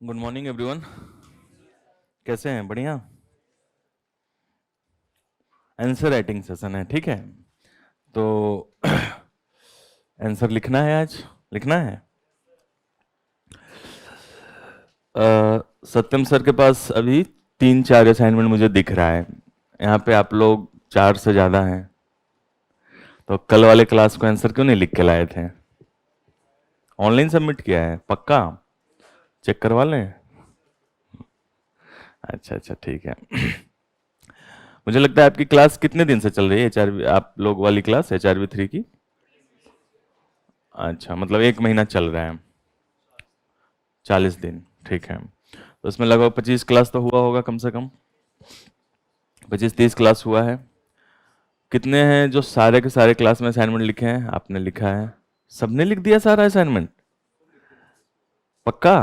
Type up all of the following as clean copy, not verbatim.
Good morning everyone. कैसे हैं? बढ़िया। आंसर राइटिंग सेशन है, ठीक है। तो आंसर लिखना है, आज लिखना है। सत्यम सर के पास अभी 3-4 असाइनमेंट मुझे दिख रहा है। यहाँ पे आप लोग 4 से ज़्यादा हैं, तो कल वाले क्लास को आंसर क्यों नहीं लिख के लाए थे? ऑनलाइन सबमिट किया है पक्का? चेक करवा लें। अच्छा अच्छा, ठीक है। मुझे लगता है आपकी क्लास कितने दिन से चल रही है, एचआरवी आप लोग वाली क्लास एचआरवी 3 की? अच्छा, मतलब 1 महीना चल रहा है, 40 दिन, ठीक है। तो इसमें लगभग 25 क्लास तो हुआ होगा, कम से कम 25-30 क्लास हुआ है। कितने हैं जो सारे के सारे क्लास में असाइनमेंट लिखे हैं? आपने लिखा है, सबने लिख दिया सारा असाइनमेंट? पक्का?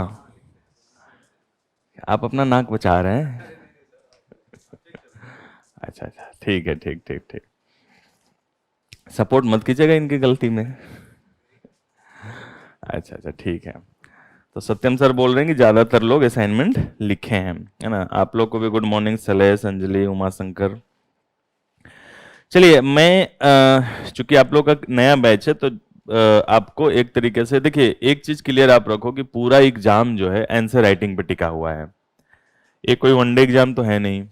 आप अपना नाक बचा रहे हैं? अच्छा अच्छा, ठीक है, ठीक ठीक ठीक। सपोर्ट मत कीजिएगा इनकी गलती में। अच्छा अच्छा, ठीक है। तो सत्यम सर बोल रहे हैं कि ज्यादातर लोग असाइनमेंट लिखे हैं, है ना। आप लोग को भी गुड मॉर्निंग, सलेश, अंजलि, उमा शंकर। चलिए, मैं चूंकि आप लोग का नया बैच है, तो आपको एक तरीके से देखिए, एक चीज क्लियर आप रखो कि पूरा एग्जाम जो है आंसर राइटिंग पे टिका हुआ है। ये कोई वनडे एग्जाम तो है नहीं।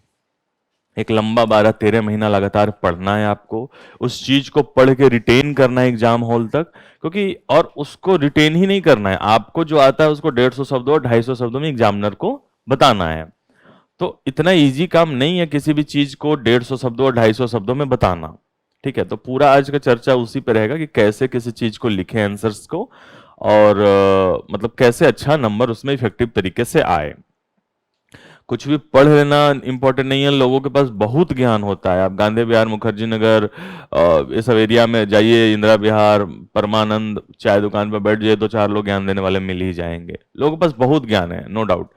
एक लंबा 12-13 महीना लगातार पढ़ना है आपको, उस चीज को पढ़ के रिटेन करना है एग्जाम हॉल तक, क्योंकि और उसको रिटेन ही नहीं करना है, आपको जो आता है उसको 150 शब्दों 250 शब्दों में एग्जामिनर को बताना है। तो इतना इजी काम नहीं है किसी भी चीज को 150 शब्दों और 250 शब्दों में बताना, ठीक है। तो पूरा आज का चर्चा उसी पर रहेगा कि कैसे किसी चीज को लिखें आंसर्स को, और मतलब कैसे अच्छा नंबर उसमें इफेक्टिव तरीके से आए। कुछ भी पढ़ लेना इंपॉर्टेंट नहीं है, लोगों के पास बहुत ज्ञान होता है। आप गांधी विहार, मुखर्जी नगर, ये सब एरिया में जाइए, इंदिरा विहार, परमानंद, चाय दुकान पर बैठ जाइए, 2-4 लोग ज्ञान देने वाले मिल ही जाएंगे। लोगों के पास बहुत ज्ञान है, नो डाउट।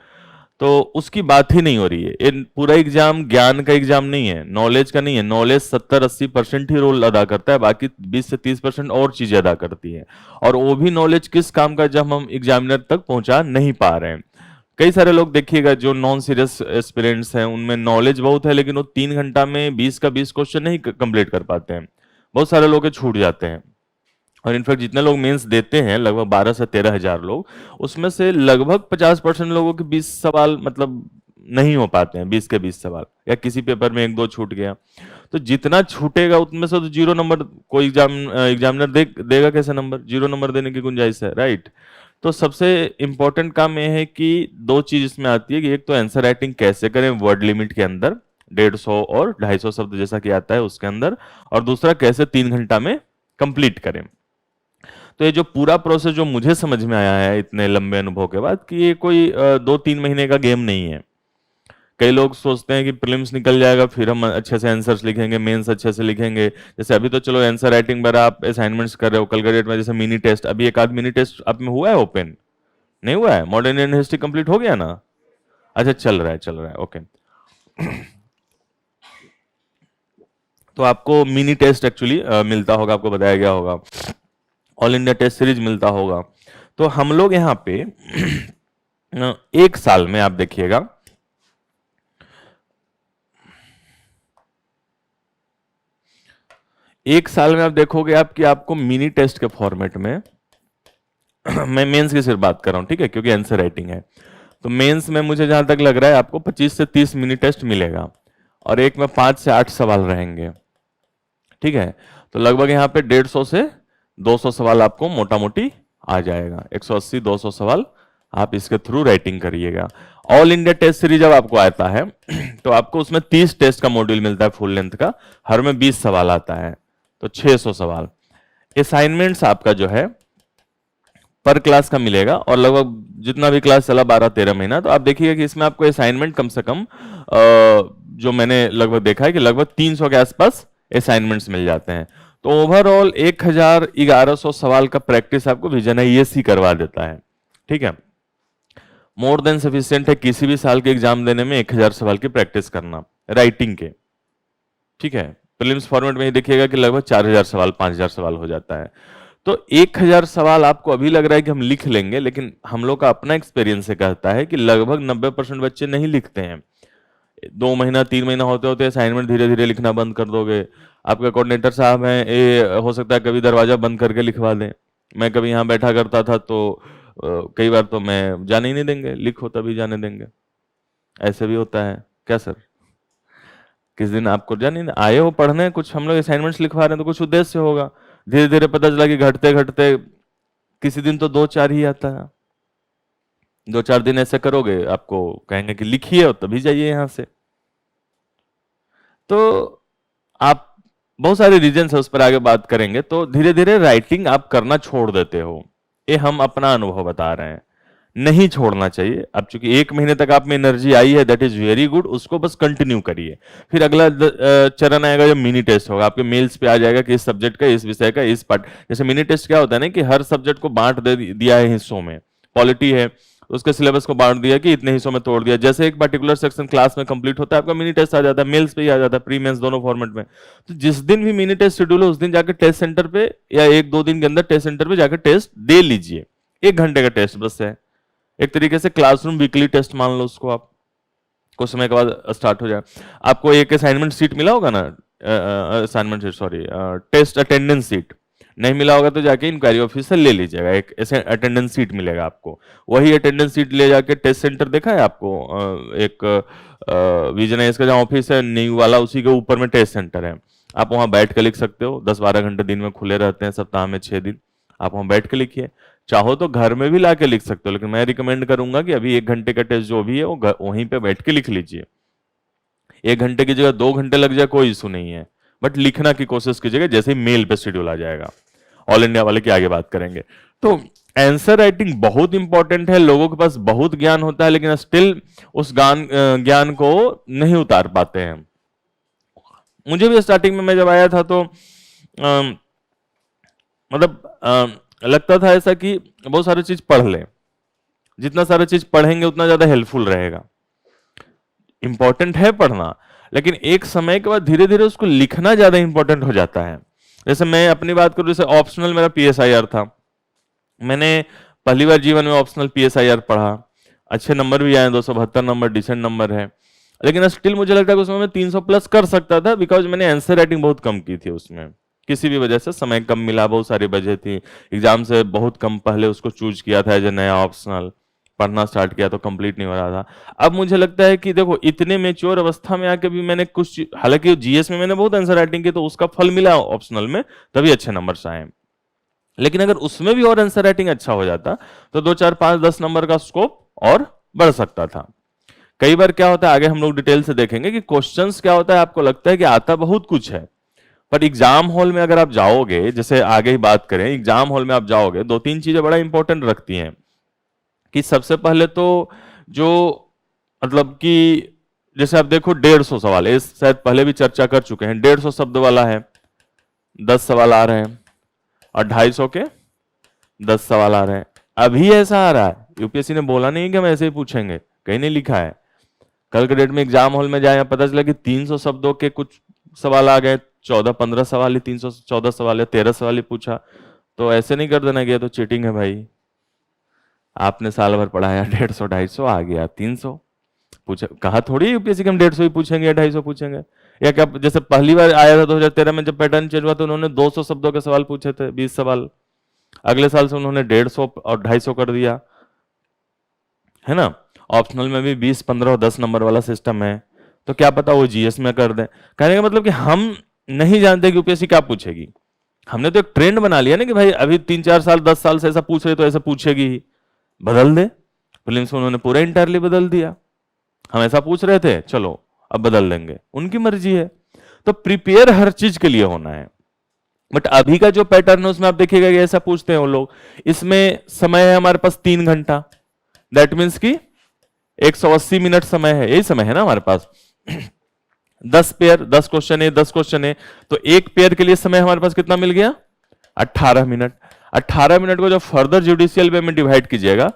तो उसकी बात ही नहीं हो रही है। ये पूरा एग्जाम ज्ञान का एग्जाम नहीं है, नॉलेज का नहीं है। नॉलेज 70-80% ही रोल अदा करता है, बाकी 20 से 30% और चीजें अदा करती है। और वो भी नॉलेज किस काम का, जब हम एग्जामिनर तक पहुंचा नहीं पा रहे हैं। कई सारे लोग देखिएगा जो नॉन सीरियस एस्पिरेंट्स हैं, उनमें नॉलेज बहुत है, लेकिन वो 3 घंटा में 20 का 20 क्वेश्चन नहीं कंप्लीट कर पाते हैं। बहुत सारे लोग छूट जाते हैं। और इनफैक्ट जितने लोग मेंस देते हैं, लगभग 12 से 13 हजार लोग, उसमें से लगभग 50% लोगों के 20 सवाल मतलब नहीं हो पाते हैं, 20 के 20 सवाल, या किसी पेपर में 1-2 छूट गया। तो जितना छूटेगा उतने से तो 0 नंबर कोई एग्जामिनर देगा कैसे नंबर? 0 नंबर देने की गुंजाइश है, राइट। तो सबसे इंपॉर्टेंट काम यह है कि 2 चीज इसमें आती है कि एक तो आंसर राइटिंग कैसे करें वर्ड लिमिट के अंदर, 150 और 250 शब्द जैसा कि आता है उसके अंदर, और दूसरा कैसे 3 घंटा में कंप्लीट करें। तो ये जो पूरा प्रोसेस जो मुझे समझ में आया है इतने लंबे अनुभव के बाद, कि ये कोई 2-3 महीने का गेम नहीं है। कई लोग सोचते हैं कि प्रीलिम्स निकल जाएगा फिर हम अच्छे से आंसर्स लिखेंगे, मेंस अच्छे से लिखेंगे। जैसे अभी तो चलो आंसर राइटिंग पर आप असाइनमेंट्स कर रहे हो, कल के डेट में जैसे मिनी टेस्ट, अभी एक आध मिनी टेस्ट आप में हुआ है ओपन? नहीं हुआ है? मॉडर्न इंडियन हिस्ट्री कंप्लीट हो गया ना? अच्छा, चल रहा है, चल रहा है, ओके। तो आपको मिनी टेस्ट एक्चुअली मिलता होगा, आपको बताया गया होगा, ऑल इंडिया टेस्ट सीरीज मिलता होगा। तो हम लोग यहाँ पे 1 साल में आप देखिएगा, एक साल में आप देखोगे आपकी आपको मिनी टेस्ट के फॉर्मेट में मैं मेंस की सिर्फ बात कर रहा हूं, ठीक है, क्योंकि आंसर राइटिंग है। तो मेंस में मुझे जहां तक लग रहा है आपको 25 से 30 मिनी टेस्ट मिलेगा, और एक में 5 से 8 सवाल रहेंगे, ठीक है। तो लगभग यहाँ पे 150 से 200 सवाल आपको मोटा मोटी आ जाएगा। 180-200 सवाल आप इसके थ्रू राइटिंग करिएगा। ऑल इंडिया टेस्ट सीरीज जब आपको आता है तो आपको उसमें 30 टेस्ट का मॉड्यूल मिलता है फुल लेंथ का, हर में 20 सवाल आता है, तो 600 सवाल। असाइनमेंट्स आपका जो है पर क्लास का मिलेगा, और लगभग जितना भी क्लास चला 12-13 महीना, तो आप देखिएगा कि इसमें आपको असाइनमेंट कम से कम जो मैंने लगभग देखा है कि लगभग 300 के आसपास असाइनमेंट्स मिल जाते हैं। तो ओवरऑल 1100 सवाल का प्रैक्टिस आपको विजन ईएससी करवा देता है, ठीक है। मोर देन सफिशियंट है किसी भी साल के एग्जाम देने में 1000 सवाल की प्रैक्टिस करना राइटिंग के, ठीक है। प्रीलिम्स फॉर्मेट में ही देखिएगा कि लगभग 4000 सवाल 5000 सवाल हो जाता है। तो 1000 सवाल आपको अभी लग रहा है कि हम लिख लेंगे, लेकिन हम लोग का अपना एक्सपीरियंस से कहता है कि लगभग 90% बच्चे नहीं लिखते हैं। 2 महीना 3 महीना होते होते असाइनमेंट धीरे धीरे लिखना बंद कर दोगे। आपके कोऑर्डिनेटर साहब हैं, ये हो सकता है कभी दरवाजा बंद करके लिखवा दें। मैं कभी यहाँ बैठा करता था तो कई बार तो मैं जाने ही नहीं देंगे, लिखो तभी जाने देंगे। ऐसे भी होता है क्या सर? किस दिन आपको जाने आए हो पढ़ने, कुछ हम लोग असाइनमेंट्स लिखवा रहे हैं तो कुछ उद्देश्य होगा। धीरे धीरे पता चला कि घटते घटते किसी दिन तो 2-4 ही आता है। 2-4 दिन ऐसे करोगे, आपको कहेंगे कि लिखिए और तभी जाइए यहां से। तो आप बहुत सारे रीजन है, उस पर आगे बात करेंगे। तो धीरे धीरे राइटिंग आप करना छोड़ देते हो, ये हम अपना अनुभव बता रहे हैं। नहीं छोड़ना चाहिए। अब चूंकि 1 महीने तक आप में एनर्जी आई है, दैट इज वेरी गुड, उसको बस कंटिन्यू करिए। फिर अगला चरण आएगा जब मिनी टेस्ट होगा, आपके मेल्स पे आ जाएगा कि इस सब्जेक्ट का, इस विषय का, इस पार्ट। जैसे मिनी टेस्ट क्या होता है ना कि हर सब्जेक्ट को बांट दिया है हिस्सों में। पॉलिटी है, उसके सिलेबस को बांट दिया कि इतने हिस्सों में तोड़ दिया। जैसे एक पर्टिकुलर सेक्शन क्लास में कंप्लीट होता है, आपका मिनी टेस्ट आ जाता है, मेल्स पे ही आ जाता है, प्री मेंस दोनों फॉर्मेट में। तो जिस दिन भी मिनी टेस्ट शेड्यूल है, उस दिन जाकर टेस्ट सेंटर पे या 1-2 दिन के अंदर टेस्ट सेंटर पे जाकर टेस्ट दे लीजिए। 1 घंटे का टेस्ट बस है, एक तरीके से क्लासरूम वीकली टेस्ट मान लो उसको आप। कुछ समय के बाद स्टार्ट हो जाए। आपको एक असाइनमेंट सीट मिला होगा ना, assignment sheet sorry test attendance sheet नहीं मिला होगा तो जाके इंक्वायरी ऑफिस से ले लीजिएगा, एक अटेंडेंस सीट मिलेगा आपको। वही अटेंडेंस सीट ले जाके टेस्ट सेंटर देखा है आपको, एक विजन का जहाँ ऑफिस है न्यू वाला, उसी के ऊपर में टेस्ट सेंटर है। आप वहां बैठ के लिख सकते हो, 10-12 घंटे दिन में खुले रहते हैं, सप्ताह में 6 दिन आप वहां बैठ के लिखिए। चाहो तो घर में भी ला के लिख सकते हो, लेकिन मैं रिकमेंड करूंगा कि अभी 1 घंटे का टेस्ट जो भी है वो वहीं पे बैठ के लिख लीजिए। 1 घंटे की जगह 2 घंटे लग जाए कोई इशू नहीं है, बट लिखना की कोशिश कीजिएगा। जैसे ही मेल पे शेड्यूल आ जाएगा, ऑल इंडिया वाले की आगे बात करेंगे। तो आंसर राइटिंग बहुत इंपॉर्टेंट है। लोगों के पास बहुत ज्ञान होता है, लेकिन स्टिल उस ज्ञान को नहीं उतार पाते हैं। मुझे भी स्टार्टिंग में मैं जब आया था तो मतलब लगता था ऐसा कि बहुत सारी चीज पढ़ लें, जितना सारा चीज पढ़ेंगे उतना ज्यादा हेल्पफुल रहेगा। इंपॉर्टेंट है पढ़ना, लेकिन एक समय के बाद धीरे धीरे उसको लिखना ज्यादा इंपॉर्टेंट हो जाता है। जैसे मैं अपनी बात करूं, जैसे ऑप्शनल मेरा पीएसआईआर था, मैंने पहली बार जीवन में ऑप्शनल पीएसआईआर पढ़ा, अच्छे नंबर भी आए, 272 नंबर डिसेंट नंबर है। लेकिन स्टिल मुझे लगता है कि उसमें मैं 300 प्लस कर सकता था, बिकॉज मैंने आंसर राइटिंग बहुत कम की थी उसमें। किसी भी वजह से समय कम मिला, बहुत सारी वजह थी, एग्जाम से बहुत कम पहले उसको चूज किया था एज ए नया ऑप्शनल, पढ़ना स्टार्ट किया तो कंप्लीट नहीं हो रहा था। अब मुझे लगता है कि देखो इतने मेच्योर अवस्था में आके भी मैंने कुछ, हालांकि जीएस में मैंने बहुत आंसर राइटिंग की तो उसका फल मिला ऑप्शनल में, तभी अच्छे नंबर आए। लेकिन अगर उसमें भी और आंसर राइटिंग अच्छा हो जाता तो 2, 4, 5, 10 नंबर का स्कोप और बढ़ सकता था। कई बार क्या होता है, आगे हम लोग डिटेल से देखेंगे कि क्वेश्चंस क्या होता है, आपको लगता है कि आता बहुत कुछ है, पर एग्जाम हॉल में अगर आप जाओगे, जैसे आगे ही बात करें, एग्जाम हॉल में आप जाओगे, 2-3 चीजें बड़ा इंपॉर्टेंट रखती हैं। कि सबसे पहले तो जो मतलब कि जैसे आप देखो 150 सवाल, इस शायद पहले भी चर्चा कर चुके हैं, 150 शब्द वाला है, 10 सवाल आ रहे हैं, और 250 के 10 सवाल आ रहे हैं। अभी ऐसा आ रहा है, यूपीएससी ने बोला नहीं कि हम ऐसे ही पूछेंगे, कहीं नहीं लिखा है। कल के डेट में एग्जाम हॉल में जाए, पता चला कि 300 शब्दों के कुछ सवाल आ गए, 14-15 सवाल ही, 314 सवाल है, 13 सवाल ही पूछा। तो ऐसे नहीं कर देना, गया तो चीटिंग है भाई। आपने साल भर पढ़ाया, 150-250 आ गया 300, पूछा कहा थोड़ी यूपीएससी के हम 150 ही पूछेंगे या 250 पूछेंगे। या क्या, जैसे पहली बार आया था 2013 में, जब पैटर्न चेंज हुआ तो उन्होंने 200 शब्दों के सवाल पूछे थे, 20 सवाल। अगले साल से उन्होंने 150 और 250 कर दिया, है ना। ऑप्शनल में भी 20, 15 और 10 नंबर वाला सिस्टम है, तो क्या पता वो जीएस में कर दें। कहने का मतलब कि हम नहीं जानते कि यूपीएससी क्या पूछेगी, हमने तो एक ट्रेंड बना लिया ना कि भाई अभी 3-4 साल 10 साल से ऐसा पूछ रहे तो ऐसा पूछेगी ही, बदल दे। प्रीलिम्स में उन्होंने पूरा इंटायरली बदल दिया, हम ऐसा पूछ रहे थे, चलो अब बदल देंगे, उनकी मर्जी है। तो प्रिपेयर हर चीज के लिए होना है। बट अभी का जो पैटर्न है उसमें आप देखिएगा कि ऐसा पूछते हैं वो लोग, इसमें समय है हमारे पास 3 घंटा, दैट मीन्स की 180 मिनट समय है, यही समय है ना हमारे पास। 10 पेयर, 10 क्वेश्चन है, 10 क्वेश्चन है, तो एक पेयर के लिए समय हमारे पास कितना मिल गया, 18 मिनट। 18 मिनट को जब फर्दर जुडिशियल वे में डिवाइड कीजिएगा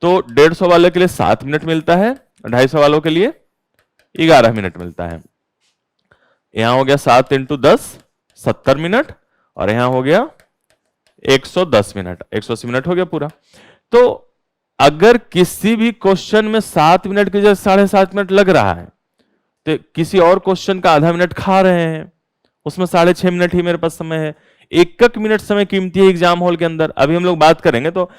तो 150 वाले के लिए 7 मिनट मिलता है, 250 वालों के लिए 11 मिनट मिलता है। यहां हो गया 7 इंटू 10 70 मिनट, और यहां हो गया 110 मिनट, 180 मिनट हो गया पूरा। तो अगर किसी भी क्वेश्चन में 7 मिनट की जगह 7.5 मिनट लग रहा है, तो किसी और क्वेश्चन का आधा मिनट खा रहे हैं, उसमें 6.5 मिनट ही मेरे पास समय है। एक मिनट समय कीमती है एग्जाम हॉल के अंदर। अभी हम लोग बात करेंगे, तो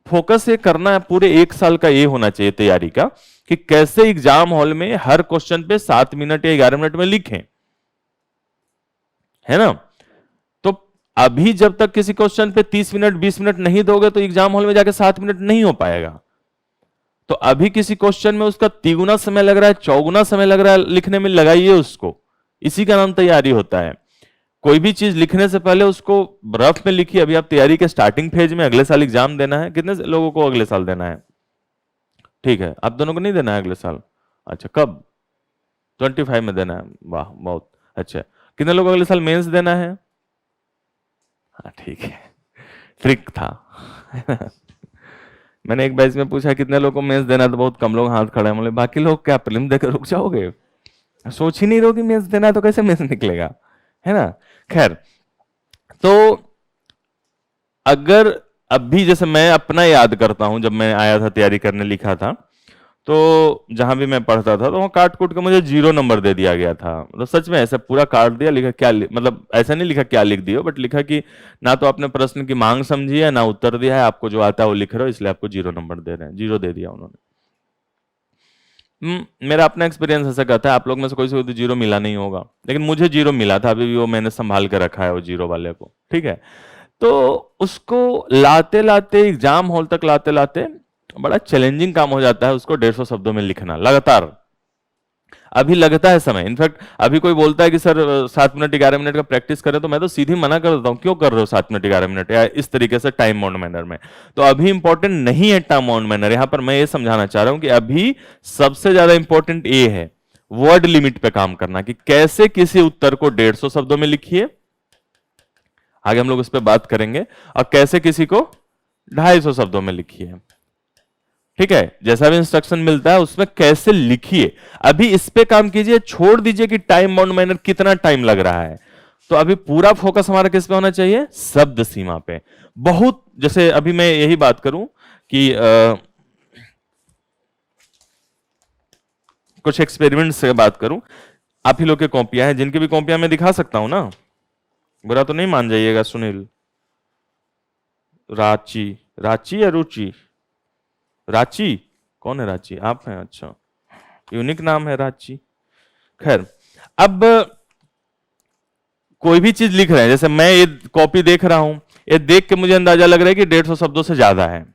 फोकस ये करना है पूरे 1 साल का, ये होना चाहिए तैयारी का, कि कैसे एग्जाम हॉल में हर क्वेश्चन पे 7 मिनट या 11 मिनट में लिखें, है ना। तो अभी जब तक किसी क्वेश्चन पे 30 मिनट 20 मिनट नहीं दोगे तो एग्जाम हॉल में जाके 7 मिनट नहीं हो पाएगा। तो अभी किसी क्वेश्चन में उसका 3 गुना समय लग रहा है, 4 गुना समय लग रहा है लिखने में, लगाइए उसको। इसी का नाम तैयारी होता है। कोई भी चीज लिखने से पहले उसको रफ में लिखिए। अभी आप तैयारी के स्टार्टिंग फेज में, अगले साल एग्जाम देना है। कितने लोगों को अगले साल देना है? ठीक है, आप दोनों को नहीं देना है अगले साल? अच्छा, कब? 25 में देना है। वाह, बहुत अच्छा। कितने लोगों को अगले साल मेंस देना है? हाँ ठीक है, ट्रिक था। मैंने एक बैच में पूछा कितने लोगों को मेंस देना, तो बहुत कम लोग हाथ खड़े हैं। बोले बाकी लोग क्या प्रीलिम देकर रुक जाओगे? सोच ही नहीं रहो कि मेंस देना है तो कैसे मेंस निकलेगा, है ना। खैर, तो अगर अभी जैसे मैं अपना याद करता हूं, जब मैं आया था तैयारी करने, लिखा था, तो जहां भी मैं पढ़ता था तो वहां काट कूट के मुझे 0 नंबर दे दिया गया था। मतलब सच में ऐसा पूरा काट दिया, लिखा क्या मतलब ऐसा नहीं लिखा क्या लिख दियो, बट लिखा कि ना तो आपने प्रश्न की मांग समझी है, ना उत्तर दिया है, आपको जो आता है वो लिख रहे हो, इसलिए आपको 0 नंबर दे रहे हैं। 0 दे दिया उन्होंने। मेरा अपना एक्सपीरियंस ऐसा कहता है, आप लोग में से कोई से 0 मिला नहीं होगा, लेकिन मुझे 0 मिला था। अभी भी वो मैंने संभाल के रखा है, वो 0 वाले को। ठीक है, तो उसको लाते लाते एग्जाम हॉल तक लाते लाते बड़ा चैलेंजिंग काम हो जाता है उसको 150 शब्दों में लिखना लगातार। अभी लगता है समय, इनफैक्ट अभी कोई बोलता है कि सर 7 मिनट 11 मिनट का प्रैक्टिस करें, तो मैं तो सीधी मना कर देता हूं, क्यों कर रहे हो 7 मिनट 11 मिनट या इस तरीके से टाइम बाउंड मैनर में। तो अभी इंपॉर्टेंट नहीं है टाइम बाउंड मैनर। यहां पर मैं ये समझाना चाह रहा हूं कि अभी सबसे ज्यादा इंपॉर्टेंट ये है वर्ड लिमिट पे काम करना, कि कैसे किसी उत्तर को 150 शब्दों में लिखिए, आगे हम लोग उस पर बात करेंगे, और कैसे किसी को 250 शब्दों में लिखिए। ठीक है, जैसा भी इंस्ट्रक्शन मिलता है उसमें कैसे लिखिए, अभी इस पे काम कीजिए। छोड़ दीजिए कि टाइम बाउंड मैनर कितना टाइम लग रहा है। तो अभी पूरा फोकस हमारा किस पे होना चाहिए? शब्द सीमा पे। बहुत, जैसे अभी मैं यही बात करूं कि कुछ एक्सपेरिमेंट से बात करूं। आप ही लोग की कॉपियां हैं, जिनकी भी कॉपियां मैं दिखा सकता हूं ना, बुरा तो नहीं मान जाइएगा। सुनील, रांची, रांची या रुचि? रांची, कौन है रांची? आप हैं? अच्छा, यूनिक नाम है रांची। खैर, अब कोई भी चीज लिख रहे हैं, जैसे मैं ये कॉपी देख रहा हूं, ये देख के मुझे अंदाजा लग रहा है कि 150 शब्दों से ज्यादा है।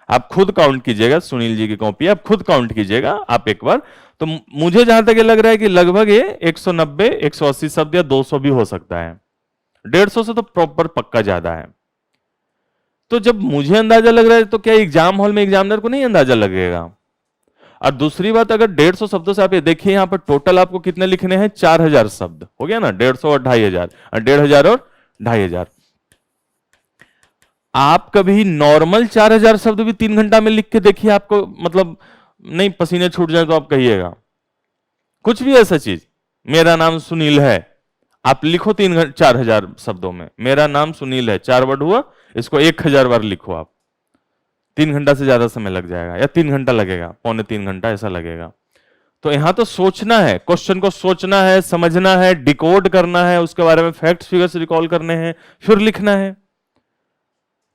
आप खुद काउंट कीजिएगा, सुनील जी की कॉपी आप खुद काउंट कीजिएगा आप एक बार। तो मुझे जहां तक ये लग रहा है कि लगभग ये 190 180 शब्द या 200 भी हो सकता है। 150 से तो प्रॉपर पक्का ज्यादा है। तो जब मुझे अंदाजा लग रहा है, तो क्या एग्जाम हॉल में एग्जामिनर को नहीं अंदाजा लगेगा? और दूसरी बात, अगर 150 शब्दों से आप ये देखिए, यहां पर टोटल आपको कितने लिखने हैं? 4000 शब्द हो गया ना। 150 और 2500, 1500 और 2500। आप कभी नॉर्मल 4000 शब्द भी 3 घंटा में लिख के देखिए, आपको मतलब नहीं पसीने छूट जाए तो आप कहिएगा। कुछ भी ऐसा चीज, मेरा नाम सुनील है, आप लिखो 4000 शब्दों में। मेरा नाम सुनील है 4 वर्ड हुआ, इसको 1000 बार लिखो आप। 3 घंटा से ज्यादा समय लग जाएगा, या 3 घंटा लगेगा, 2.25 घंटा ऐसा लगेगा। तो यहां तो सोचना है, क्वेश्चन को सोचना है, समझना है, डिकोड करना है, उसके बारे में फैक्ट्स फिगर्स रिकॉल करने हैं, फिर लिखना है।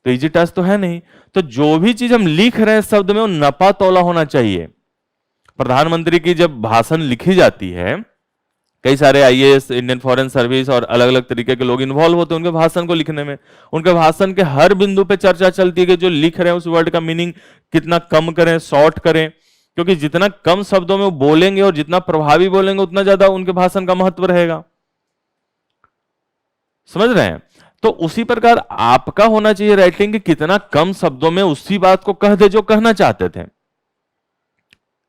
तो इजी टास्क तो है नहीं। तो जो भी चीज हम लिख रहे हैं शब्द में, वो नपा तौला होना चाहिए। प्रधानमंत्री की जब भाषण लिखी जाती है, कई सारे आईएएस, इंडियन फॉरेन सर्विस और अलग अलग तरीके के लोग इन्वॉल्व होते हैं उनके भाषण को लिखने में। उनके भाषण के हर बिंदु पे चर्चा चलती है कि जो लिख रहे हैं उस वर्ड का मीनिंग कितना कम करें, शॉर्ट करें, क्योंकि जितना कम शब्दों में वो बोलेंगे और जितना प्रभावी बोलेंगे, उतना ज्यादा उनके भाषण का महत्व रहेगा। समझ रहे हैं? तो उसी प्रकार आपका होना चाहिए राइटिंग, कि कितना कम शब्दों में उसी बात को कह दे जो कहना चाहते थे।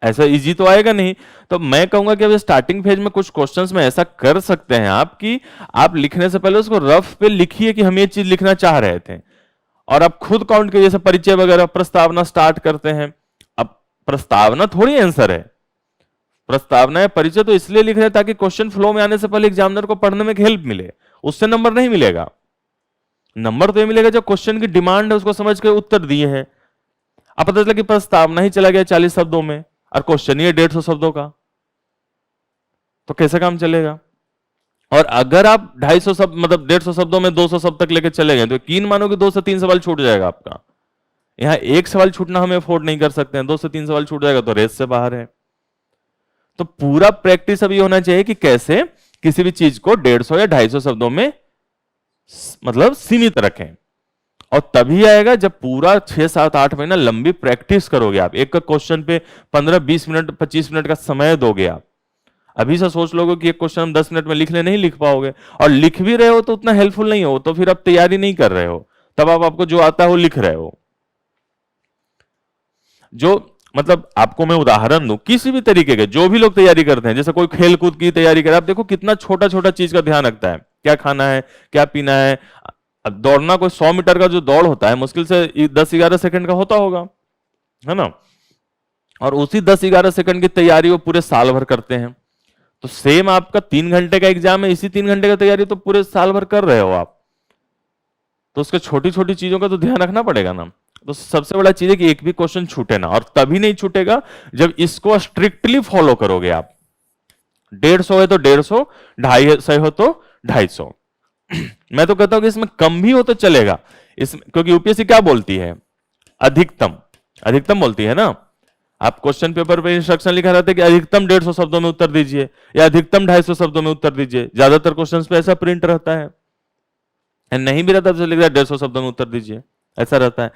ऐसा इजी तो आएगा नहीं। तो मैं कहूंगा कि अब स्टार्टिंग फेज में कुछ क्वेश्चंस में ऐसा कर सकते हैं आप, कि आप लिखने से पहले उसको रफ पे लिखिए कि हम ये चीज लिखना चाह रहे थे, और आप खुद काउंट कीजिए। जैसे परिचय वगैरह, प्रस्तावना स्टार्ट करते हैं। अब प्रस्तावना थोड़ी आंसर है, प्रस्तावना या परिचय तो इसलिए लिख रहे हैं ताकि क्वेश्चन फ्लो में आने से पहले एग्जामिनर को पढ़ने में हेल्प मिले, उससे नंबर नहीं मिलेगा। नंबर तो ये मिलेगा जब क्वेश्चन की डिमांड है उसको समझ के उत्तर दिए हैं। अब पता चला कि प्रस्तावना ही चला गया 40 शब्दों में और क्वेश्चन ही है 150 शब्दों का, तो कैसे काम चलेगा? और अगर आप 250 शब्द मतलब 150 शब्दों में 200 शब्द तक लेके चले गए तो यकीन मानो कि 2 से 3 सवाल छूट जाएगा आपका। यहां एक सवाल छूटना हम अफोर्ड नहीं कर सकते हैं, 2 से 3 सवाल छूट जाएगा तो रेस से बाहर है। तो पूरा प्रैक्टिस अभी होना चाहिए कि कैसे किसी भी चीज को 150 या 250 शब्दों में मतलब सीमित रखें। और तभी आएगा जब पूरा 6, 7, 8 महीना लंबी प्रैक्टिस करोगे आप। एक क्वेश्चन पे 15, 20 मिनट, 25 मिनट का समय दोगे आप। अभी से सोच लोगे कि एक क्वेश्चन हम 10 मिनट में लिख ले, नहीं लिख पाओगे। और लिख भी रहे हो तो उतना हेल्पफुल नहीं हो, तो फिर आप तैयारी नहीं कर रहे हो, तब आपको जो आता है वो लिख रहे हो। जो मतलब आपको मैं उदाहरण दूं, किसी भी तरीके के जो भी लोग तैयारी करते हैं, जैसे कोई खेल कूद की तैयारी करे, आप देखो कितना छोटा छोटा चीज का ध्यान रखता है, क्या खाना है, क्या पीना है। अब दौड़ना, कोई 100 मीटर का जो दौड़ होता है मुश्किल से 10-11 सेकंड का होता होगा, है ना? और उसी 10-11 सेकंड की तैयारी वो पूरे साल भर करते हैं। तो सेम आपका 3 घंटे का एग्जाम है, इसी 3 घंटे का तैयारी तो पूरे साल भर कर रहे हो आप। तो उसके छोटी छोटी चीजों का तो ध्यान रखना पड़ेगा ना। तो सबसे बड़ा चीज है कि एक भी क्वेश्चन छूटे ना, और तभी नहीं छूटेगा जब इसको स्ट्रिक्टली फॉलो करोगे आप। 150 है तो 150, 250 हो तो 250। मैं तो कहता हूं कि इसमें कम भी हो तो चलेगा, इसमें क्योंकि यूपीएससी क्या बोलती है, अधिकतम, अधिकतम बोलती है ना। आप क्वेश्चन पेपर पे इंस्ट्रक्शन लिखा रहता है कि अधिकतम 150 शब्दों में उत्तर दीजिए या अधिकतम 250 शब्दों में उत्तर दीजिए। ज्यादातर क्वेश्चंस पे ऐसा प्रिंट रहता है, नहीं भी रहता तो लिख रहा है 150 शब्दों में उत्तर दीजिए, ऐसा रहता है।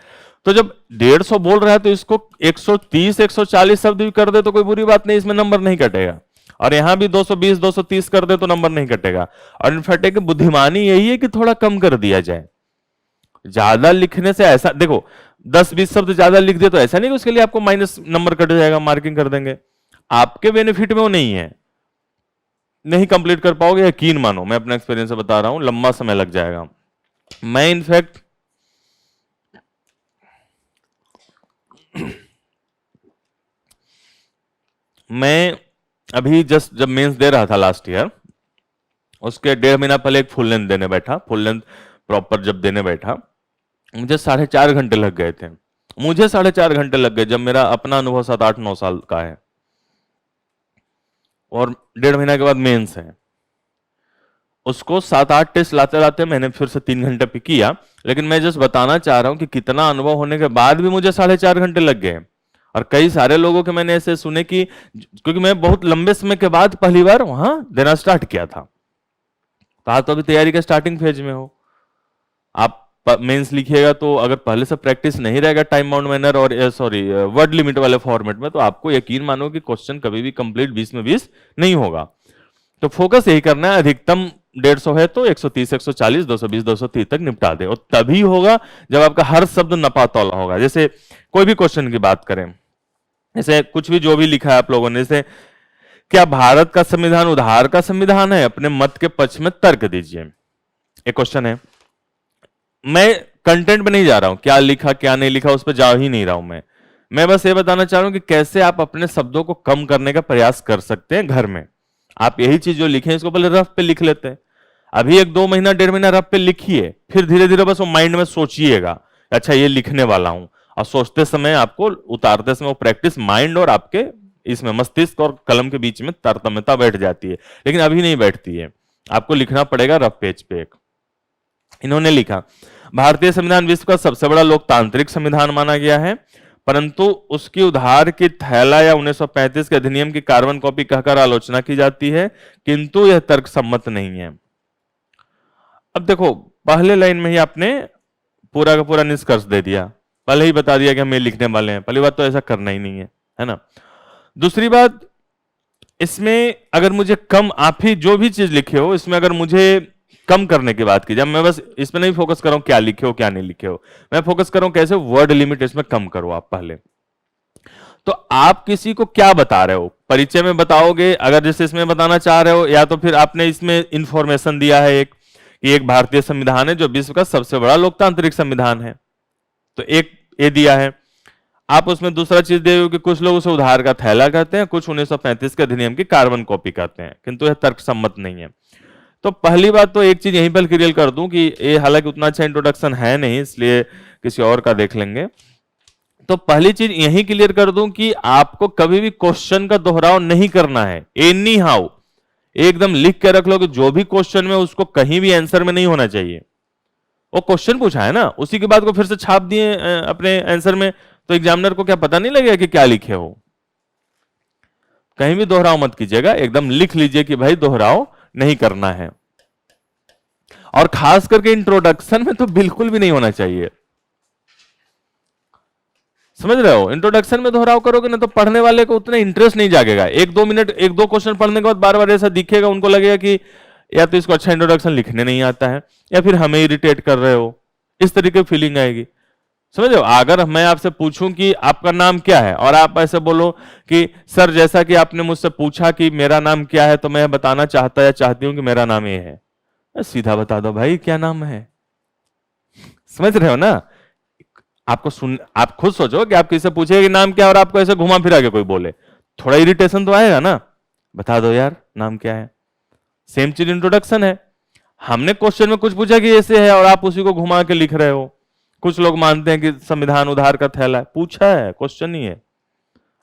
तो जब 150 बोल रहा है तो इसको 130, 140 शब्द भी कर दे तो कोई बुरी बात नहीं, इसमें नंबर नहीं कटेगा। और यहां भी 220, 230 कर दे तो नंबर नहीं कटेगा। और इनफैक्ट एक बुद्धिमानी यही है कि थोड़ा कम कर दिया जाए। ज्यादा लिखने से ऐसा देखो, 10-20 शब्द ज्यादा लिख दे तो ऐसा नहीं कि उसके लिए आपको माइनस नंबर कट जाएगा, मार्किंग कर देंगे। आपके बेनिफिट में वो नहीं है, नहीं कंप्लीट कर पाओगे, यकीन मानो, मैं अपने एक्सपीरियंस से बता रहा हूं, लंबा समय लग जाएगा। मैं इनफैक्ट मैं अभी जस्ट जब मेंस दे रहा था लास्ट ईयर, उसके 1.5 महीना पहले एक फुल लेंथ देने बैठा, फुल लेंथ प्रॉपर जब देने बैठा, मुझे 4.5 घंटे लग गए थे। मुझे 4.5 घंटे लग गए, जब मेरा अपना अनुभव 7, 8, 9 साल का है और 1.5 महीना के बाद मेंस है। उसको 7-8 टेस्ट लाते लाते मैंने फिर से 3 घंटे पे किया। लेकिन मैं जस्ट बताना चाह रहा हूं कि कितना अनुभव होने के बाद भी मुझे 4.5 घंटे लग गए। और कई सारे लोगों के मैंने ऐसे सुने कि, क्योंकि मैं बहुत लंबे समय के बाद पहली बार वहां देना स्टार्ट किया था, तो आप तो अभी तैयारी के स्टार्टिंग फेज में हो। आप मेंस लिखिएगा तो अगर पहले से प्रैक्टिस नहीं रहेगा टाइम बाउंड मैनर और वर्ड लिमिट वाले फॉर्मेट में, तो आपको यकीन मानो कि क्वेश्चन कभी भी कंप्लीट 20 में 20 नहीं होगा। तो फोकस यही करना है, अधिकतम 150 है तो 130, 140, 220, 230 तक निपटा दे। और तभी होगा जब आपका हर शब्द नपा तौला होगा। जैसे कोई भी क्वेश्चन की बात करें, जैसे कुछ भी जो भी लिखा है आप लोगों ने, जैसे क्या भारत का संविधान उधार का संविधान है, अपने मत के पक्ष में तर्क दीजिए, एक क्वेश्चन है। मैं कंटेंट पे नहीं जा रहा हूं, क्या लिखा क्या नहीं लिखा उस पर जा ही नहीं रहा हूं। मैं बस ये बताना चाह रहा हूं कि कैसे आप अपने शब्दों को कम करने का प्रयास कर सकते हैं घर में। आप यही चीज जो लिखे इसको पहले रफ पे लिख लेते हैं। अभी 1-2 महीना 1.5 महीना रफ पे लिखिए, फिर धीरे धीरे बस वो माइंड में सोचिएगा, अच्छा ये लिखने वाला हूं। और सोचते समय आपको उतारते समय वो प्रैक्टिस माइंड और आपके इसमें मस्तिष्क और कलम के बीच में तारतम्यता बैठ जाती है। लेकिन अभी नहीं बैठती है, आपको लिखना पड़ेगा रफ पेज पे। एक इन्होंने लिखा, भारतीय संविधान विश्व का सबसे बड़ा लोकतांत्रिक संविधान माना गया है, परंतु उसकी उधार की थैला या 1935 के अधिनियम की कार्बन कॉपी कहकर आलोचना की जाती है, किंतु यह तर्क सम्मत नहीं है। अब देखो, पहले लाइन में ही आपने पूरा का पूरा निष्कर्ष दे दिया, पहले ही बता दिया कि हम ये लिखने वाले हैं। पहली बात तो ऐसा करना ही नहीं है ना। दूसरी बात, इसमें अगर मुझे कम, आप ही जो भी चीज लिखे हो इसमें अगर मुझे कम करने की बात की जाए, मैं बस इसमें नहीं फोकस कर रहा हूं क्या लिखे हो क्या नहीं लिखे हो, मैं फोकस कर रहा हूं कैसे वर्ड लिमिट इसमें कम करो आप पहले। तो आप किसी को क्या बता रहे हो, परिचय में बताओगे अगर जैसे इसमें बताना चाह रहे हो, या तो फिर आपने इसमें इंफॉर्मेशन दिया है एक कि एक भारतीय संविधान है जो विश्व का सबसे बड़ा लोकतांत्रिक संविधान है, तो एक ये दिया है। आप उसमें दूसरा चीज दे हो कि कुछ लोग उसे उधार का थैला कहते हैं, कुछ 1935 के अधिनियम की कार्बन कॉपी कहते हैं, किंतु यह तर्कसम्मत नहीं है। तो पहली बात तो एक चीज यहीं पर क्लियर कर दूं कि ये हालांकि उतना अच्छा इंट्रोडक्शन है नहीं, इसलिए किसी और का देख लेंगे। तो पहली चीज यहीं क्लियर कर दूं कि आपको कभी भी क्वेश्चन का दोहराव नहीं करना है, एनी हाउ एकदम लिख के रख लो कि जो भी क्वेश्चन में उसको कहीं भी आंसर में नहीं होना चाहिए। वो क्वेश्चन पूछा है ना, उसी के बाद को फिर से छाप दिए अपने आंसर में, तो एग्जामिनर को क्या पता नहीं लगेगा कि क्या लिखे हो। कहीं भी दोहराव मत कीजिएगा, एकदम लिख लीजिए कि भाई दोहराव नहीं करना है। और खास करके इंट्रोडक्शन में तो बिल्कुल भी नहीं होना चाहिए, समझ रहे हो। इंट्रोडक्शन में दोहराव करोगे ना तो पढ़ने वाले को उतना इंटरेस्ट नहीं जागेगा। एक दो मिनट एक दो क्वेश्चन पढ़ने के बाद बार बार ऐसा दिखेगा, उनको लगेगा कि या तो इसको अच्छा इंट्रोडक्शन लिखने नहीं आता है या फिर हमें इरिटेट कर रहे हो, इस तरीके की फीलिंग आएगी। समझ रहे हो। अगर मैं आपसे पूछूं कि आपका नाम क्या है और आप ऐसे बोलो कि सर जैसा कि आपने मुझसे पूछा कि मेरा नाम क्या है, तो मैं बताना चाहता या चाहती हूं कि मेरा नाम ये है, सीधा बता दो भाई क्या नाम है। समझ रहे हो ना। आप खुद सोचो कि आप किसी पूछे कि नाम क्या है और आपको ऐसे घुमा फिरा के कोई बोले, थोड़ा इरिटेशन तो आएगा ना। बता दो यार नाम क्या है। सेम चीज इंट्रोडक्शन है, हमने क्वेश्चन में कुछ पूछा कि ऐसे है और आप उसी को घुमा के लिख रहे हो। कुछ लोग मानते हैं कि संविधान उधार का थैला है, पूछा है क्वेश्चन ही है,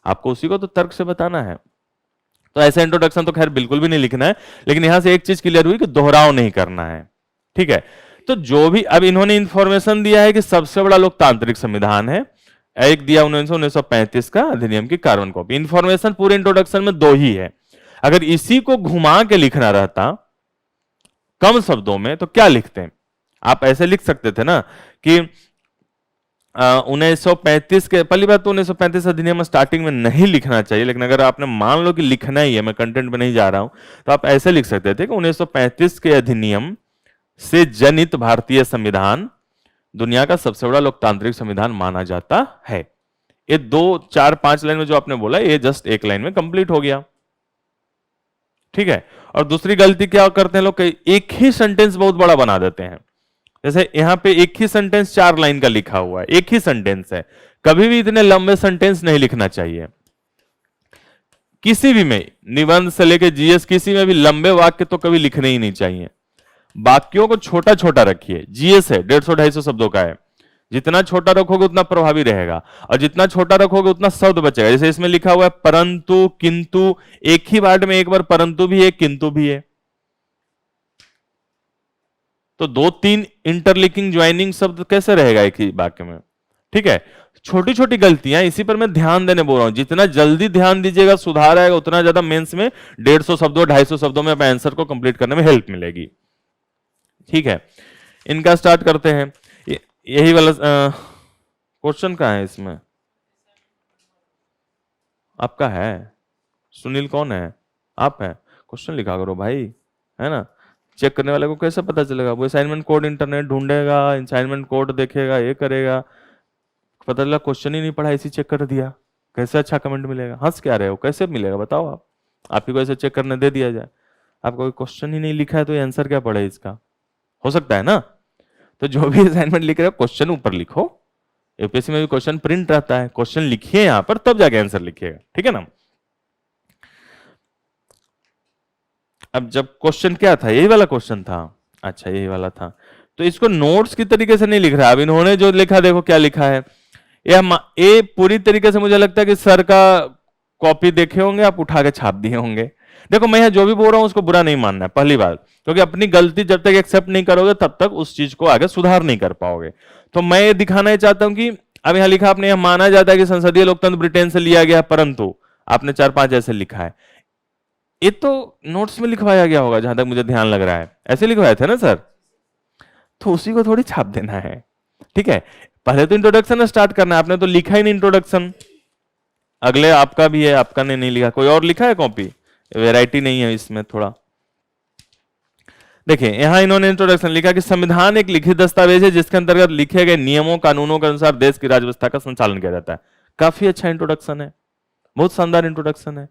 आपको उसी को तो तर्क से बताना है। तो ऐसा इंट्रोडक्शन तो खैर बिल्कुल भी नहीं लिखना है, लेकिन यहां से एक चीज क्लियर हुई कि दोहराव नहीं करना है, ठीक है। तो जो भी अब इन्होंने इंफॉर्मेशन दिया है कि सबसे बड़ा लोकतांत्रिक संविधान है, एक दिया 1935 का अधिनियम की कार्बन कॉपी। इंफॉर्मेशन पूरे इंट्रोडक्शन में दो ही है। अगर इसी को घुमा के लिखना रहता कम शब्दों में तो क्या लिखते हैं। आप ऐसे लिख सकते थे ना कि 1935 के, पहली बात तो 1935 अधिनियम स्टार्टिंग में नहीं लिखना चाहिए, लेकिन अगर आपने मान लो कि लिखना ही है, मैं कंटेंट में नहीं जा रहा हूं, तो आप ऐसे लिख सकते थे कि 1935 के अधिनियम से जनित भारतीय संविधान दुनिया का सबसे बड़ा लोकतांत्रिक संविधान माना जाता है। ये 2 4 5 लाइन में जो आपने बोला ये जस्ट एक लाइन में कंप्लीट हो गया, ठीक है। और दूसरी गलती क्या करते हैं लोग, एक ही सेंटेंस बहुत बड़ा बना देते हैं। जैसे यहां पे एक ही सेंटेंस 4 लाइन का लिखा हुआ है, एक ही सेंटेंस है। कभी भी इतने लंबे सेंटेंस नहीं लिखना चाहिए किसी भी में, निबंध से लेकर जीएस किसी में भी लंबे वाक्य तो कभी लिखने ही नहीं चाहिए। वाक्यों को छोटा छोटा रखिए। जीएस है 150-250 शब्दों का है, जितना छोटा रखोगे उतना प्रभावी रहेगा, और जितना छोटा रखोगे उतना शब्द बचेगा। जैसे इसमें लिखा हुआ है परंतु, किंतु, एक ही वर्ड में एक बार परंतु भी है किंतु भी है, तो 2-3 इंटरलिंकिंग ज्वाइनिंग शब्द कैसे रहेगा एक ही वाक्य में, ठीक है। छोटी छोटी गलतियां, इसी पर मैं ध्यान देने बोल रहा हूं। जितना जल्दी ध्यान दीजिएगा सुधार आएगा, उतना ज्यादा मेंस में 150 शब्दों 250 शब्दों में अपने आंसर को कंप्लीट करने में हेल्प मिलेगी, ठीक है। इनका स्टार्ट करते हैं। यही वाला क्वेश्चन कहाँ है इसमें, आपका है सुनील, कौन है आप है, क्वेश्चन लिखा करो भाई, है ना। चेक करने वाले को कैसे पता चलेगा, वो असाइनमेंट कोड इंटरनेट ढूंढेगा, असाइनमेंट कोड देखेगा, ये करेगा, पता चला क्वेश्चन ही नहीं पढ़ा, इसी चेक कर दिया, कैसे अच्छा कमेंट मिलेगा। हंस क्या रहे हो, कैसे मिलेगा बताओ। आप ही को ऐसे चेक करने दे दिया जाए, आपको कोई क्वेश्चन ही नहीं लिखा है तो ये आंसर क्या पड़े इसका, हो सकता है ना। तो जो भी असाइनमेंट लिख रहे हो क्वेश्चन ऊपर लिखो, यूपीएससी में भी क्वेश्चन प्रिंट रहता है, क्वेश्चन लिखिए यहां पर तब जाके आंसर लिखिएगा, ठीक है ना। अब जब क्वेश्चन क्या था, यही वाला क्वेश्चन था, अच्छा यही वाला था, तो इसको नोट्स की तरीके से नहीं लिख रहा। अब इन्होंने जो लिखा देखो क्या लिखा है, ये पूरी तरीके से मुझे लगता है कि सर का कॉपी देखे होंगे आप, उठा के छाप दिए होंगे। देखो मैं जो भी बोल रहा हूं उसको बुरा नहीं मानना है पहली बात, क्योंकि अपनी गलती जब तक एक्सेप्ट नहीं करोगे तब तक उस चीज को आगे सुधार नहीं कर पाओगे। तो मैं ये दिखाना ही चाहता हूं कि अब यहां लिखा आपने, यह माना जाता है कि संसदीय लोकतंत्र ब्रिटेन से लिया गया, परंतु आपने 4-5 ऐसे लिखा है, ये तो नोट्स में लिखवाया गया होगा जहां तक मुझे ध्यान लग रहा है, ऐसे लिखवाए थे ना सर, तो उसी को थोड़ी छाप देना है, ठीक है। पहले तो इंट्रोडक्शन स्टार्ट करना है, आपने तो लिखा ही नहीं इंट्रोडक्शन। अगले आपका भी है, आपका ने नहीं लिखा, कोई और लिखा है कॉपी, वैरायटी नहीं है इसमें थोड़ा। देखिए यहां इन्होंने इंट्रोडक्शन लिखा कि संविधान एक लिखित दस्तावेज है जिसके अंतर्गत लिखे गए नियमों कानूनों के अनुसार देश की राज्य व्यवस्था का संचालन किया जाता है। काफी अच्छा इंट्रोडक्शन है, बहुत शानदार इंट्रोडक्शन है।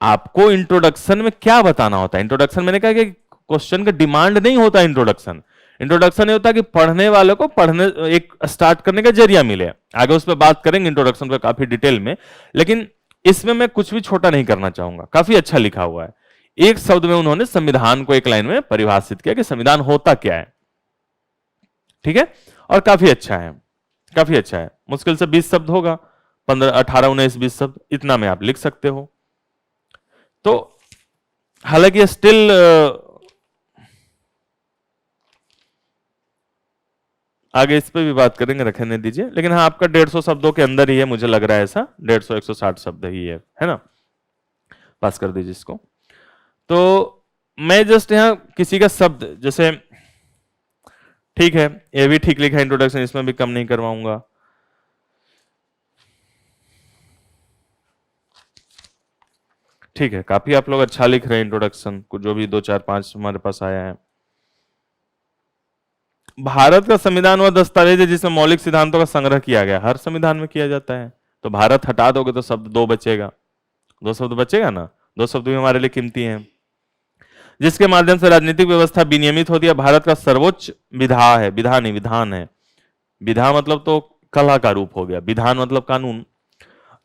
आपको इंट्रोडक्शन में क्या बताना होता है, इंट्रोडक्शन मैंने कहा कि क्वेश्चन का डिमांड नहीं होता इंट्रोडक्शन, इंट्रोडक्शन ये होता है कि पढ़ने वाले को पढ़ने एक स्टार्ट करने का जरिया मिले। आगे उस पर बात करेंगे इंट्रोडक्शन पे काफी डिटेल में, लेकिन इसमें मैं कुछ भी छोटा नहीं करना चाहूंगा, काफी अच्छा लिखा हुआ है। एक शब्द में उन्होंने संविधान को एक लाइन में परिभाषित किया कि संविधान होता क्या है, ठीक है, और काफी अच्छा है, काफी अच्छा है। मुश्किल से 20 शब्द होगा, 15, 18, 19, 20 शब्द, इतना में आप लिख सकते हो। तो हालांकि स्टिल आगे इस पे भी बात करेंगे, रखने दीजिए, लेकिन हाँ आपका 150 शब्दों के अंदर ही है, मुझे लग रहा है ऐसा 150, 160 शब्द ही है ना, पास कर दीजिए इसको। तो मैं जस्ट यहां किसी का शब्द, जैसे ठीक है ये भी ठीक लिखा है इंट्रोडक्शन, इसमें भी कम नहीं करवाऊंगा। ठीक है, काफी आप लोग अच्छा लिख रहे हैं इंट्रोडक्शन को, जो भी 2, 4, 5 हमारे पास आया है। भारत का संविधान वह दस्तावेज है जिसमें मौलिक सिद्धांतों का संग्रह किया गया, हर संविधान में किया जाता है। तो भारत हटा दोगे तो शब्द 2 बचेगा, 2 शब्द बचेगा ना, 2 शब्द भी हमारे लिए कीमती हैं। जिसके माध्यम से राजनीतिक व्यवस्था विनियमित होती है, भारत का सर्वोच्च विधा है, विधा नहीं विधान है, विधा मतलब तो कला का रूप हो गया, विधान मतलब कानून,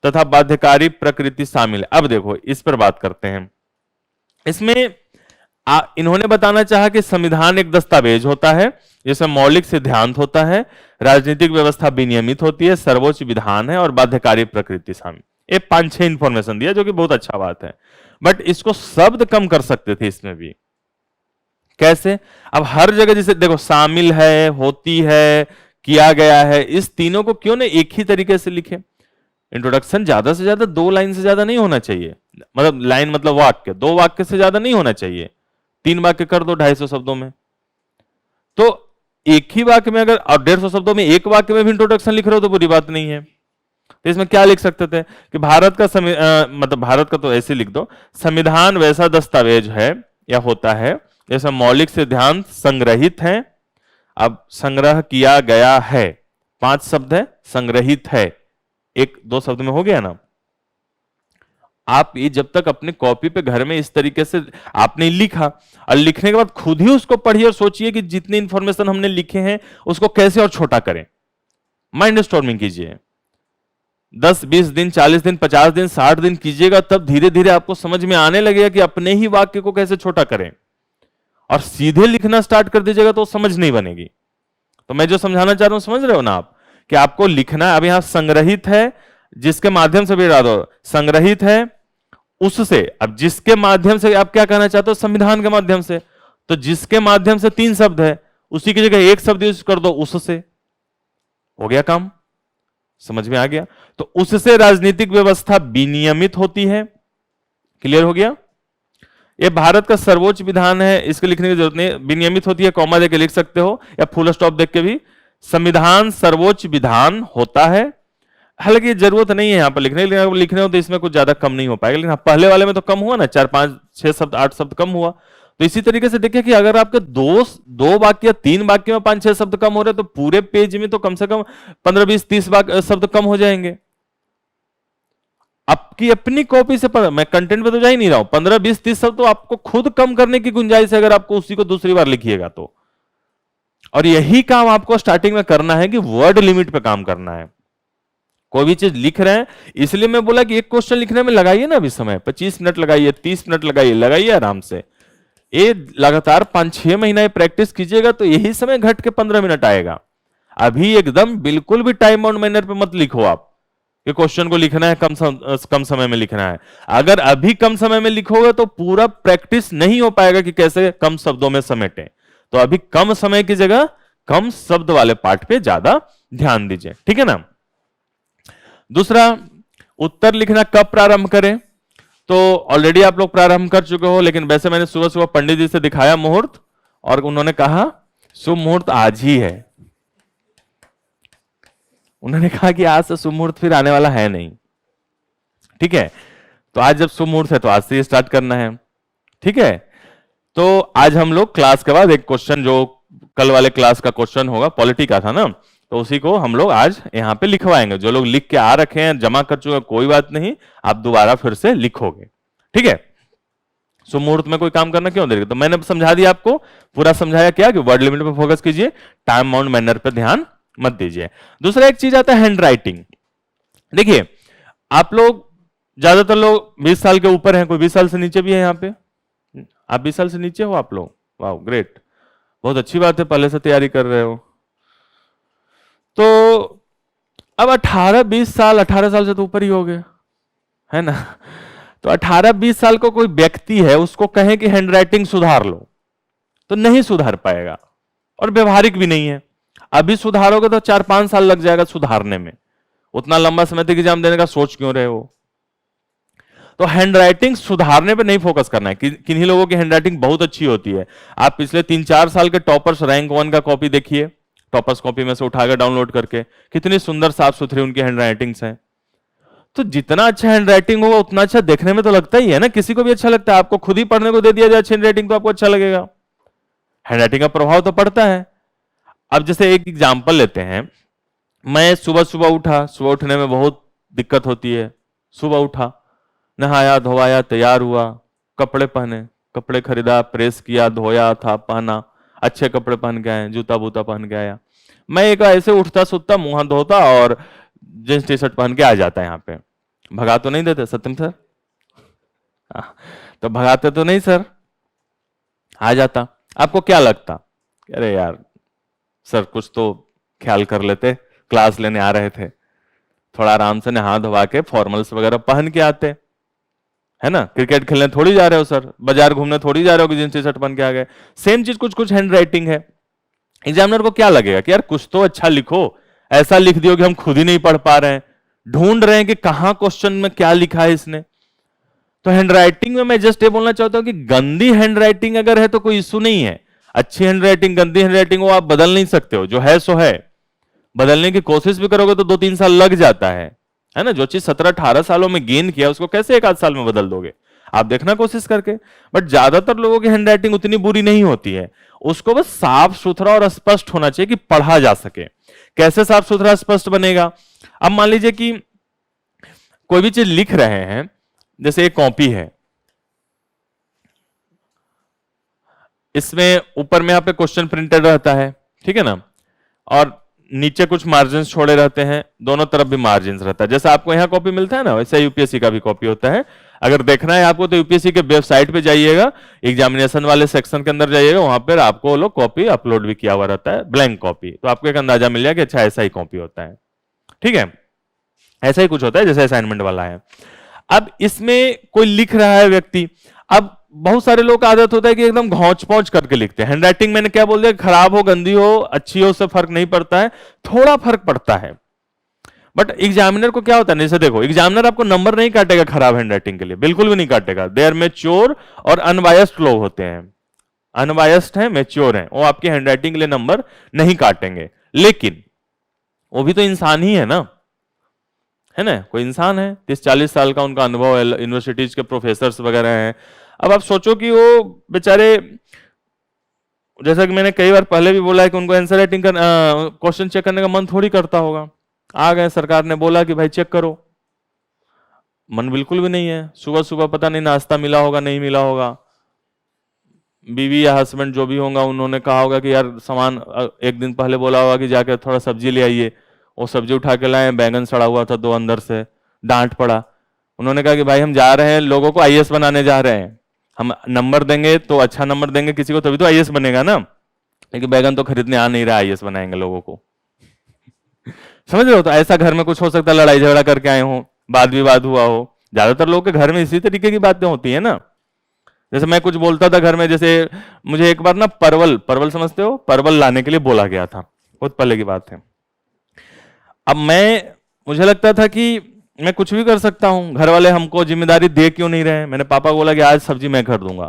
तथा बाध्यकारी प्रकृति शामिल है। अब देखो इस पर बात करते हैं। इसमें इन्होंने बताना चाहा कि संविधान एक दस्तावेज होता है जिसमें मौलिक सिद्धांत होता है, राजनीतिक व्यवस्था विनियमित होती है, सर्वोच्च विधान है और बाध्यकारी प्रकृति शामिल। ये 5-6 इंफॉर्मेशन दिया, जो कि बहुत अच्छा बात है, बट इसको शब्द कम कर सकते थे इसमें भी। कैसे? अब हर जगह जैसे देखो शामिल है, होती है, किया गया है, इस तीनों को क्यों नहीं एक ही तरीके से लिखे। इंट्रोडक्शन ज्यादा से ज्यादा 2 लाइन से ज्यादा नहीं होना चाहिए, मतलब लाइन मतलब वाक्य, 2 वाक्य से ज्यादा नहीं होना चाहिए। 3 वाक्य कर दो 250 शब्दों में। तो एक ही वाक्य में अगर और 150 शब्दों में एक वाक्य में भी इंट्रोडक्शन लिख रहे हो तो बुरी बात नहीं है। तो इसमें क्या लिख सकते थे कि भारत का मतलब भारत का तो ऐसे लिख दो, संविधान वैसा दस्तावेज है या होता है जैसे मौलिक सिद्धांत संग्रहित है। अब संग्रह किया गया है, 5 शब्द है, संग्रहित है 1-2 शब्द में हो गया ना। आप ये जब तक अपनी कॉपी पे घर में इस तरीके से आपने लिखा और लिखने के बाद खुद ही उसको पढ़िए और सोचिए कि जितनी इंफॉर्मेशन हमने लिखे हैं उसको कैसे और छोटा करें। माइंड स्टॉर्मिंग कीजिए, 10, 20 दिन, 40 दिन, 50 दिन, 60 दिन कीजिएगा, तब धीरे धीरे आपको समझ में आने लगेगा कि अपने ही वाक्य को कैसे छोटा करें। और सीधे लिखना स्टार्ट कर दीजिएगा तो समझ नहीं बनेगी। तो मैं जो समझाना चाह रहा हूं समझ रहे हो ना आप, कि आपको लिखना है। अब यहां संग्रहित है, जिसके माध्यम से भी डाल दो, संग्रहित है उससे। अब जिसके माध्यम से आप क्या कहना चाहते हो, संविधान के माध्यम से। तो जिसके माध्यम से 3 शब्द है, उसी की जगह 1 शब्द यूज कर दो, उससे। हो गया काम, समझ में आ गया। तो उससे राजनीतिक व्यवस्था विनियमित होती है। क्लियर हो गया। ये भारत का सर्वोच्च विधान है, इसके लिखने की जरूरत नहीं, विनियमित होती है कॉमा देके लिख सकते हो या फुल स्टॉप देख के भी। संविधान सर्वोच्च विधान होता है, हालांकि जरूरत नहीं है यहां पर लिखने, लेकिन लिखने हो तो इसमें कुछ ज्यादा कम नहीं हो पाएगा। लेकिन पहले वाले में तो कम हुआ ना, 4, 5, 6 शब्द, 8 शब्द कम हुआ। तो इसी तरीके से देखिए कि अगर आपके 2 वाक्य, 3 वाक्य में 5-6 शब्द कम हो रहे तो पूरे पेज में तो कम से कम 15, 20, 30 शब्द कम हो जाएंगे। आपकी अपनी कॉपी से मैं कंटेंट पे तो जा ही नहीं रहा हूं, 15, 20, 30 शब्द तो आपको खुद कम करने की गुंजाइश है अगर आपको उसी को दूसरी बार लिखिएगा तो। और यही काम आपको स्टार्टिंग में करना है कि वर्ड लिमिट पे काम करना है। कोई भी चीज लिख रहे हैं, इसलिए मैं बोला कि एक क्वेश्चन लिखने में लगाइए ना अभी समय, 25 मिनट लगाइए, 30 मिनट लगाइए आराम से। ये लगातार 5-6 महीना प्रैक्टिस कीजिएगा तो यही समय घट के 15 मिनट आएगा। अभी एकदम बिल्कुल भी टाइम बाउंड मैनर पे मत लिखो आप कि क्वेश्चन को लिखना है कम समय में लिखना है। अगर अभी कम समय में लिखोगे तो पूरा प्रैक्टिस नहीं हो पाएगा कि कैसे कम शब्दों में समेटें। तो अभी कम समय की जगह कम शब्द वाले पार्ट पे ज्यादा ध्यान दीजिए, ठीक है ना। दूसरा, उत्तर लिखना कब प्रारंभ करें। तो ऑलरेडी आप लोग प्रारंभ कर चुके हो, लेकिन वैसे मैंने सुबह सुबह पंडित जी से दिखाया मुहूर्त और उन्होंने कहा शुभ मुहूर्त आज ही है। उन्होंने कहा कि आज से शुभ मुहूर्त फिर आने वाला है नहीं, ठीक है। तो आज जब शुभ मुहूर्त है तो आज से ही स्टार्ट करना है, ठीक है। तो आज हम लोग क्लास के बाद एक क्वेश्चन, जो कल वाले क्लास का क्वेश्चन होगा, पॉलिटी का था ना, तो उसी को हम लोग आज यहां पे लिखवाएंगे। जो लोग लिख के आ रखे हैं, जमा कर चुके हैं, कोई बात नहीं, आप दोबारा फिर से लिखोगे, ठीक है। सो मुहूर्त में कोई काम करना क्यों देरी? तो मैंने समझा दिया आपको, पूरा समझाया क्या कि वर्ड लिमिट पे फोकस कीजिए, टाइम, अमाउंट, मैनर पे ध्यान मत दीजिए। दूसरा एक चीज आता है हैंड राइटिंग। देखिए आप लोग, ज्यादातर लोग 20 साल के ऊपर हैं, कोई 20 साल से नीचे भी है यहाँ पे? आप 20 साल से नीचे हो आप लोग? वाह ग्रेट, बहुत अच्छी बात है, पहले से तैयारी कर रहे हो। तो अब 18-20 साल, 18 साल से तो ऊपर ही हो गए, है ना? तो 18-20 साल को कोई व्यक्ति है, उसको कहें कि हैंडराइटिंग सुधार लो, तो नहीं सुधार पाएगा, और व्यवहारिक भी नहीं है। अभी सुधारोगे तो 4-5 साल लग जाएगा सुधारने में, उतना लंबा समय तक एग्जाम देने का सोच क्यों रहे हो? तो हैंडराइटिंग सुधारने पे नहीं फोकस करना है। किन्हीं लोगों की हैंडराइटिंग बहुत अच्छी होती है। आप पिछले 3-4 साल के टॉपर्स रैंक 1 का कॉपी देखिए, टॉपर्स कॉपी में से उठाकर डाउनलोड करके, कितनी सुंदर साफ सुथरी उनकी हैंडराइटिंग्स हैं। तो जितना अच्छा हैंडराइटिंग होगा उतना अच्छा देखने में तो लगता ही है ना, किसी को भी अच्छा लगता है। आपको खुद ही पढ़ने को दे दिया जाए अच्छी हैंडराइटिंग तो आपको अच्छा लगेगा। हैंडराइटिंग का प्रभाव तो पड़ता है। अब जैसे एक एग्जाम्पल लेते हैं, मैं सुबह सुबह उठा, सुबह उठने में बहुत दिक्कत होती है। सुबह उठा, नहाया धोवाया, तैयार हुआ, कपड़े पहने, कपड़े खरीदा, प्रेस किया, धोया था, पहना, अच्छे कपड़े पहन के आए, जूता बूता पहन के आया। मैं एक ऐसे उठता सुतता, मुंह हाथ धोता और जींस टी शर्ट पहन के आ जाता है यहाँ पे। भगा तो नहीं देते सत्यम सर? तो भगाते तो नहीं सर, आ जाता। आपको क्या लगता? अरे यार सर कुछ तो ख्याल कर लेते, क्लास लेने आ रहे थे, थोड़ा आराम से नहा धोवा के फॉर्मल्स वगैरह पहन के आते, है ना? क्रिकेट खेलने थोड़ी जा रहे हो सर, बाजार घूमने थोड़ी जा रहे हो कि जींस टी शर्ट पहन के आ गए। सेम चीज कुछ कुछ हैंड राइटिंग है। एग्जामिनर को क्या लगेगा कि यार कुछ तो अच्छा लिखो, ऐसा लिख दियो कि हम खुद ही नहीं पढ़ पा रहे हैं, ढूंढ रहे हैं कि कहां क्वेश्चन में क्या लिखा है इसने। तो हैंडराइटिंग में मैं जस्ट ये बोलना चाहता हूं कि गंदी हैंडराइटिंग अगर है तो कोई इशू नहीं है। अच्छी हैंडराइटिंग, गंदी हैंडराइटिंग वो आप बदल नहीं सकते हो, जो है सो है। बदलने की कोशिश भी करोगे तो 2-3 साल लग जाता है ना? जो चीज 17-18 सालों में गेन किया उसको कैसे 1 आध साल में बदल दोगे? आप देखना कोशिश करके। बट ज्यादातर लोगों की हैंडराइटिंग उतनी बुरी नहीं होती है, उसको बस साफ सुथरा और स्पष्ट होना चाहिए कि पढ़ा जा सके। कैसे साफ सुथरा स्पष्ट बनेगा? अब मान लीजिए कि कोई भी चीज लिख रहे हैं, जैसे एक कॉपी है, इसमें ऊपर में यहाँ पे क्वेश्चन प्रिंटेड रहता है, ठीक है ना? और नीचे कुछ मार्जिन छोड़े रहते हैं, दोनों तरफ भी मार्जिन रहता है। जैसे आपको यहाँ कॉपी मिलता है ना, वैसे यूपीएससी का भी कॉपी होता है। अगर देखना है आपको तो यूपीएससी के वेबसाइट पे जाइएगा, एग्जामिनेशन वाले सेक्शन के अंदर जाइएगा, वहां पर आपको लोग कॉपी अपलोड भी किया हुआ रहता है, ब्लैंक कॉपी। तो आपको एक अंदाजा मिल जाएगा कि अच्छा ऐसा ही कॉपी होता है, ठीक है? ऐसा ही कुछ होता है जैसे असाइनमेंट वाला है। अब इसमें कोई लिख रहा है व्यक्ति, अब बहुत सारे लोग का आदत होता है कि एकदम घौंच पौंच करके लिखते हैं। हैंडराइटिंग मैंने क्या बोल दिया, खराब हो, गंदी हो, अच्छी हो, उससे फर्क नहीं पड़ता है, थोड़ा फर्क पड़ता है। बट एग्जामिनर को क्या होता है, जैसे देखो एग्जामिनर आपको नंबर नहीं काटेगा खराब हैंडराइटिंग के लिए, बिल्कुल भी नहीं काटेगा। देयर मैच्योर और अनबायस्ड लोग होते हैं, अनबायस्ड है, मैच्योर है, वो आपकी हैंडराइटिंग के लिए नंबर नहीं काटेंगे। लेकिन वो भी तो इंसान ही है ना, है ना? कोई इंसान है, 30-40 साल का उनका अनुभव है, यूनिवर्सिटीज के प्रोफेसर वगैरह हैं। अब आप सोचो कि वो बेचारे, जैसा कि मैंने कई बार पहले भी बोला है कि उनको आंसर राइटिंग का क्वेश्चन चेक करने का मन थोड़ी करता होगा। आ गए, सरकार ने बोला कि भाई चेक करो, मन बिल्कुल भी नहीं है। सुबह सुबह पता नहीं नाश्ता मिला होगा, नहीं मिला होगा, बीवी या हस्बैंड जो भी होगा उन्होंने कहा होगा कि यार सामान, एक दिन पहले बोला होगा कि जाकर थोड़ा सब्जी ले आइए, वो सब्जी उठा के लाए, बैगन सड़ा हुआ था 2 अंदर से, डांट पड़ा। उन्होंने कहा कि भाई हम जा रहे हैं, लोगों को आईएएस बनाने जा रहे हैं, हम नंबर देंगे तो अच्छा नंबर देंगे किसी को, तभी तो आईएएस बनेगा ना। लेकिन बैगन तो खरीदने आ नहीं रहा, आईएएस बनाएंगे लोगों को। समझ रहे हो? तो ऐसा घर में कुछ हो सकता है, लड़ाई झगड़ा करके आए हो, वाद विवाद हुआ हो। ज्यादातर लोग के घर में इसी तरीके की बातें होती है ना। जैसे मैं कुछ बोलता था घर में, जैसे मुझे एक बार ना परवल समझते हो, परवल लाने के लिए बोला गया था, बहुत पहले की बात है। अब मुझे लगता था कि मैं कुछ भी कर सकता हूं, घर वाले हमको जिम्मेदारी दे क्यों नहीं रहे। मैंने पापा को बोला कि आज सब्जी मैं कर दूंगा।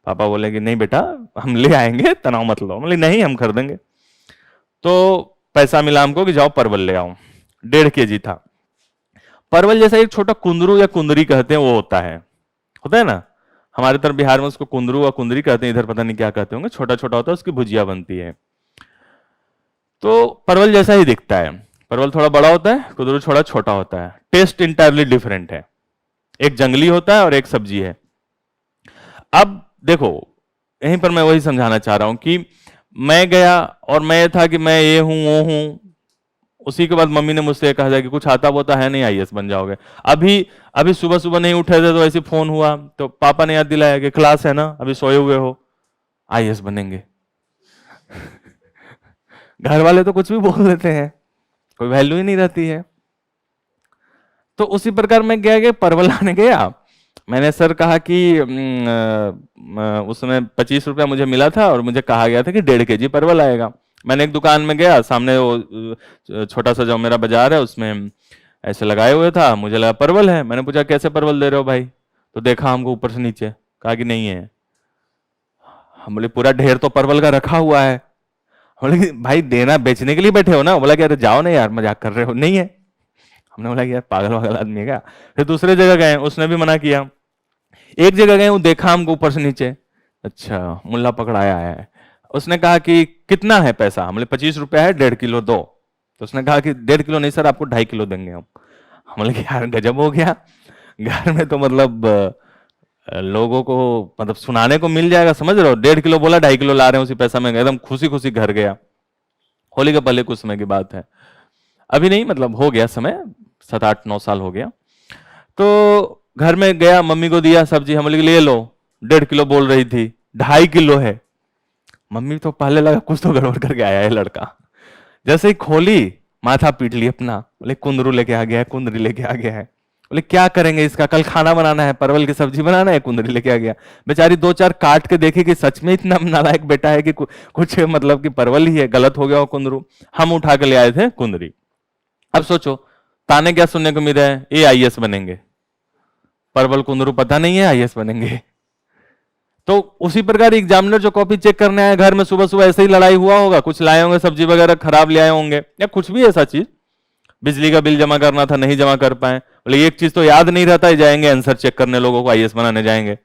पापा बोले कि नहीं बेटा हम ले आएंगे, तनाव मत लो। मतलब नहीं, हम कर देंगे। तो पैसा मिला हमको कि जाओ परवल ले आओ, 1.5 kg था। परवल जैसा एक छोटा कुंदरू या कुंदरी कहते हैं वो होता है ना, हमारे तरफ बिहार में उसको कुंदरू या कुंदरी कहते हैं, इधर पता नहीं क्या कहते होंगे, छोटा छोटा होता है, उसकी भुजिया बनती है। तो परवल जैसा ही दिखता है, परवल थोड़ा बड़ा होता है, कुंदरू थोड़ा छोटा होता है, टेस्ट इंटायरली डिफरेंट है। एक जंगली होता है और एक सब्जी है। अब देखो, यहीं पर मैं वही समझाना चाह रहा हूं कि मैं गया और मैं था कि मैं ये हूं वो हूं, उसी के बाद मम्मी ने मुझसे कहा था कि कुछ आता वो है नहीं, आईएएस बन जाओगे। अभी अभी सुबह सुबह नहीं उठे थे तो ऐसे फोन हुआ तो पापा ने याद दिलाया कि क्लास है ना, अभी सोए हुए हो, आईएएस बनेंगे। घर वाले तो कुछ भी बोल देते हैं, कोई वैल्यू ही नहीं रहती है। तो उसी प्रकार मैं गया परवल लाने गया, मैंने सर कहा कि उसमें 25 रुपया मुझे मिला था और मुझे कहा गया था कि 1.5 kg परवल आएगा। मैंने एक दुकान में गया, सामने वो छोटा सा जो मेरा बाजार है उसमें ऐसे लगाए हुए था, मुझे लगा परवल है। मैंने पूछा कैसे परवल दे रहे हो भाई, तो देखा हमको ऊपर से नीचे, कहा कि नहीं है। हम बोले पूरा ढेर तो परवल का रखा हुआ है। बोले भाई देना बेचने के लिए बैठे हो ना? बोला कि अरे जाओ ना यार, मजाक कर रहे हो। नहीं है। हमने बोला कि यार पागल वागल आदमी है क्या। फिर दूसरे जगह गए, उसने भी मना किया। एक जगह गए, वो देखा हमको ऊपर से नीचे, अच्छा मुल्ला पकड़ाया है। उसने कहा कि कितना है पैसा, हमने 25 रुपया है, 1.5 किलो दो। तो उसने कहा कि 1.5 किलो नहीं सर, आपको 2.5 किलो देंगे हम। हमने कहा यार गजब हो गया, घर में तो मतलब लोगों को मतलब सुनाने को मिल जाएगा, समझ रहे हो। 1.5 किलो बोला, 2.5 किलो ला रहे हैं उसी पैसा में, एकदम खुशी खुशी घर गया। होली के पहले कुछ समय की बात है, अभी नहीं, मतलब हो गया समय, 7-8-9 साल हो गया। तो घर में गया, मम्मी को दिया सब्जी, हम लोग ले लो, 1.5 किलो बोल रही थी, 2.5 किलो है। मम्मी तो पहले लगा कुछ तो गड़बड़ करके आया है लड़का। जैसे ही खोली, माथा पीट ली अपना, बोले कुंदरू लेके आ गया है, कुंदरी लेके आ गया है। बोले क्या करेंगे इसका, कल खाना बनाना है, परवल की सब्जी बनाना है, कुंदरी लेके आ गया। बेचारी 2-4 काट के देखी कि सच में इतना नालायक बेटा है कि कुछ मतलब कि परवल ही है, गलत हो गया हो कुंदरू। हम उठा के ले आए थे कुंदरी। अब सोचो ताने क्या सुनने को मिल रहा है, ये आईएएस बनेंगे, परवल कुंदरू पता नहीं है आईएएस बनेंगे। तो उसी प्रकार एग्जामिनर जो कॉपी चेक करने आया घर में, सुबह सुबह ऐसे ही लड़ाई हुआ होगा, कुछ लाए होंगे सब्जी वगैरह खराब ले आए होंगे, या कुछ भी ऐसा चीज, बिजली का बिल जमा करना था नहीं जमा कर पाए। बोले एक चीज तो याद नहीं रहता है, जाएंगे आंसर चेक करने, लोगों को आईएएस बनाने जाएंगे।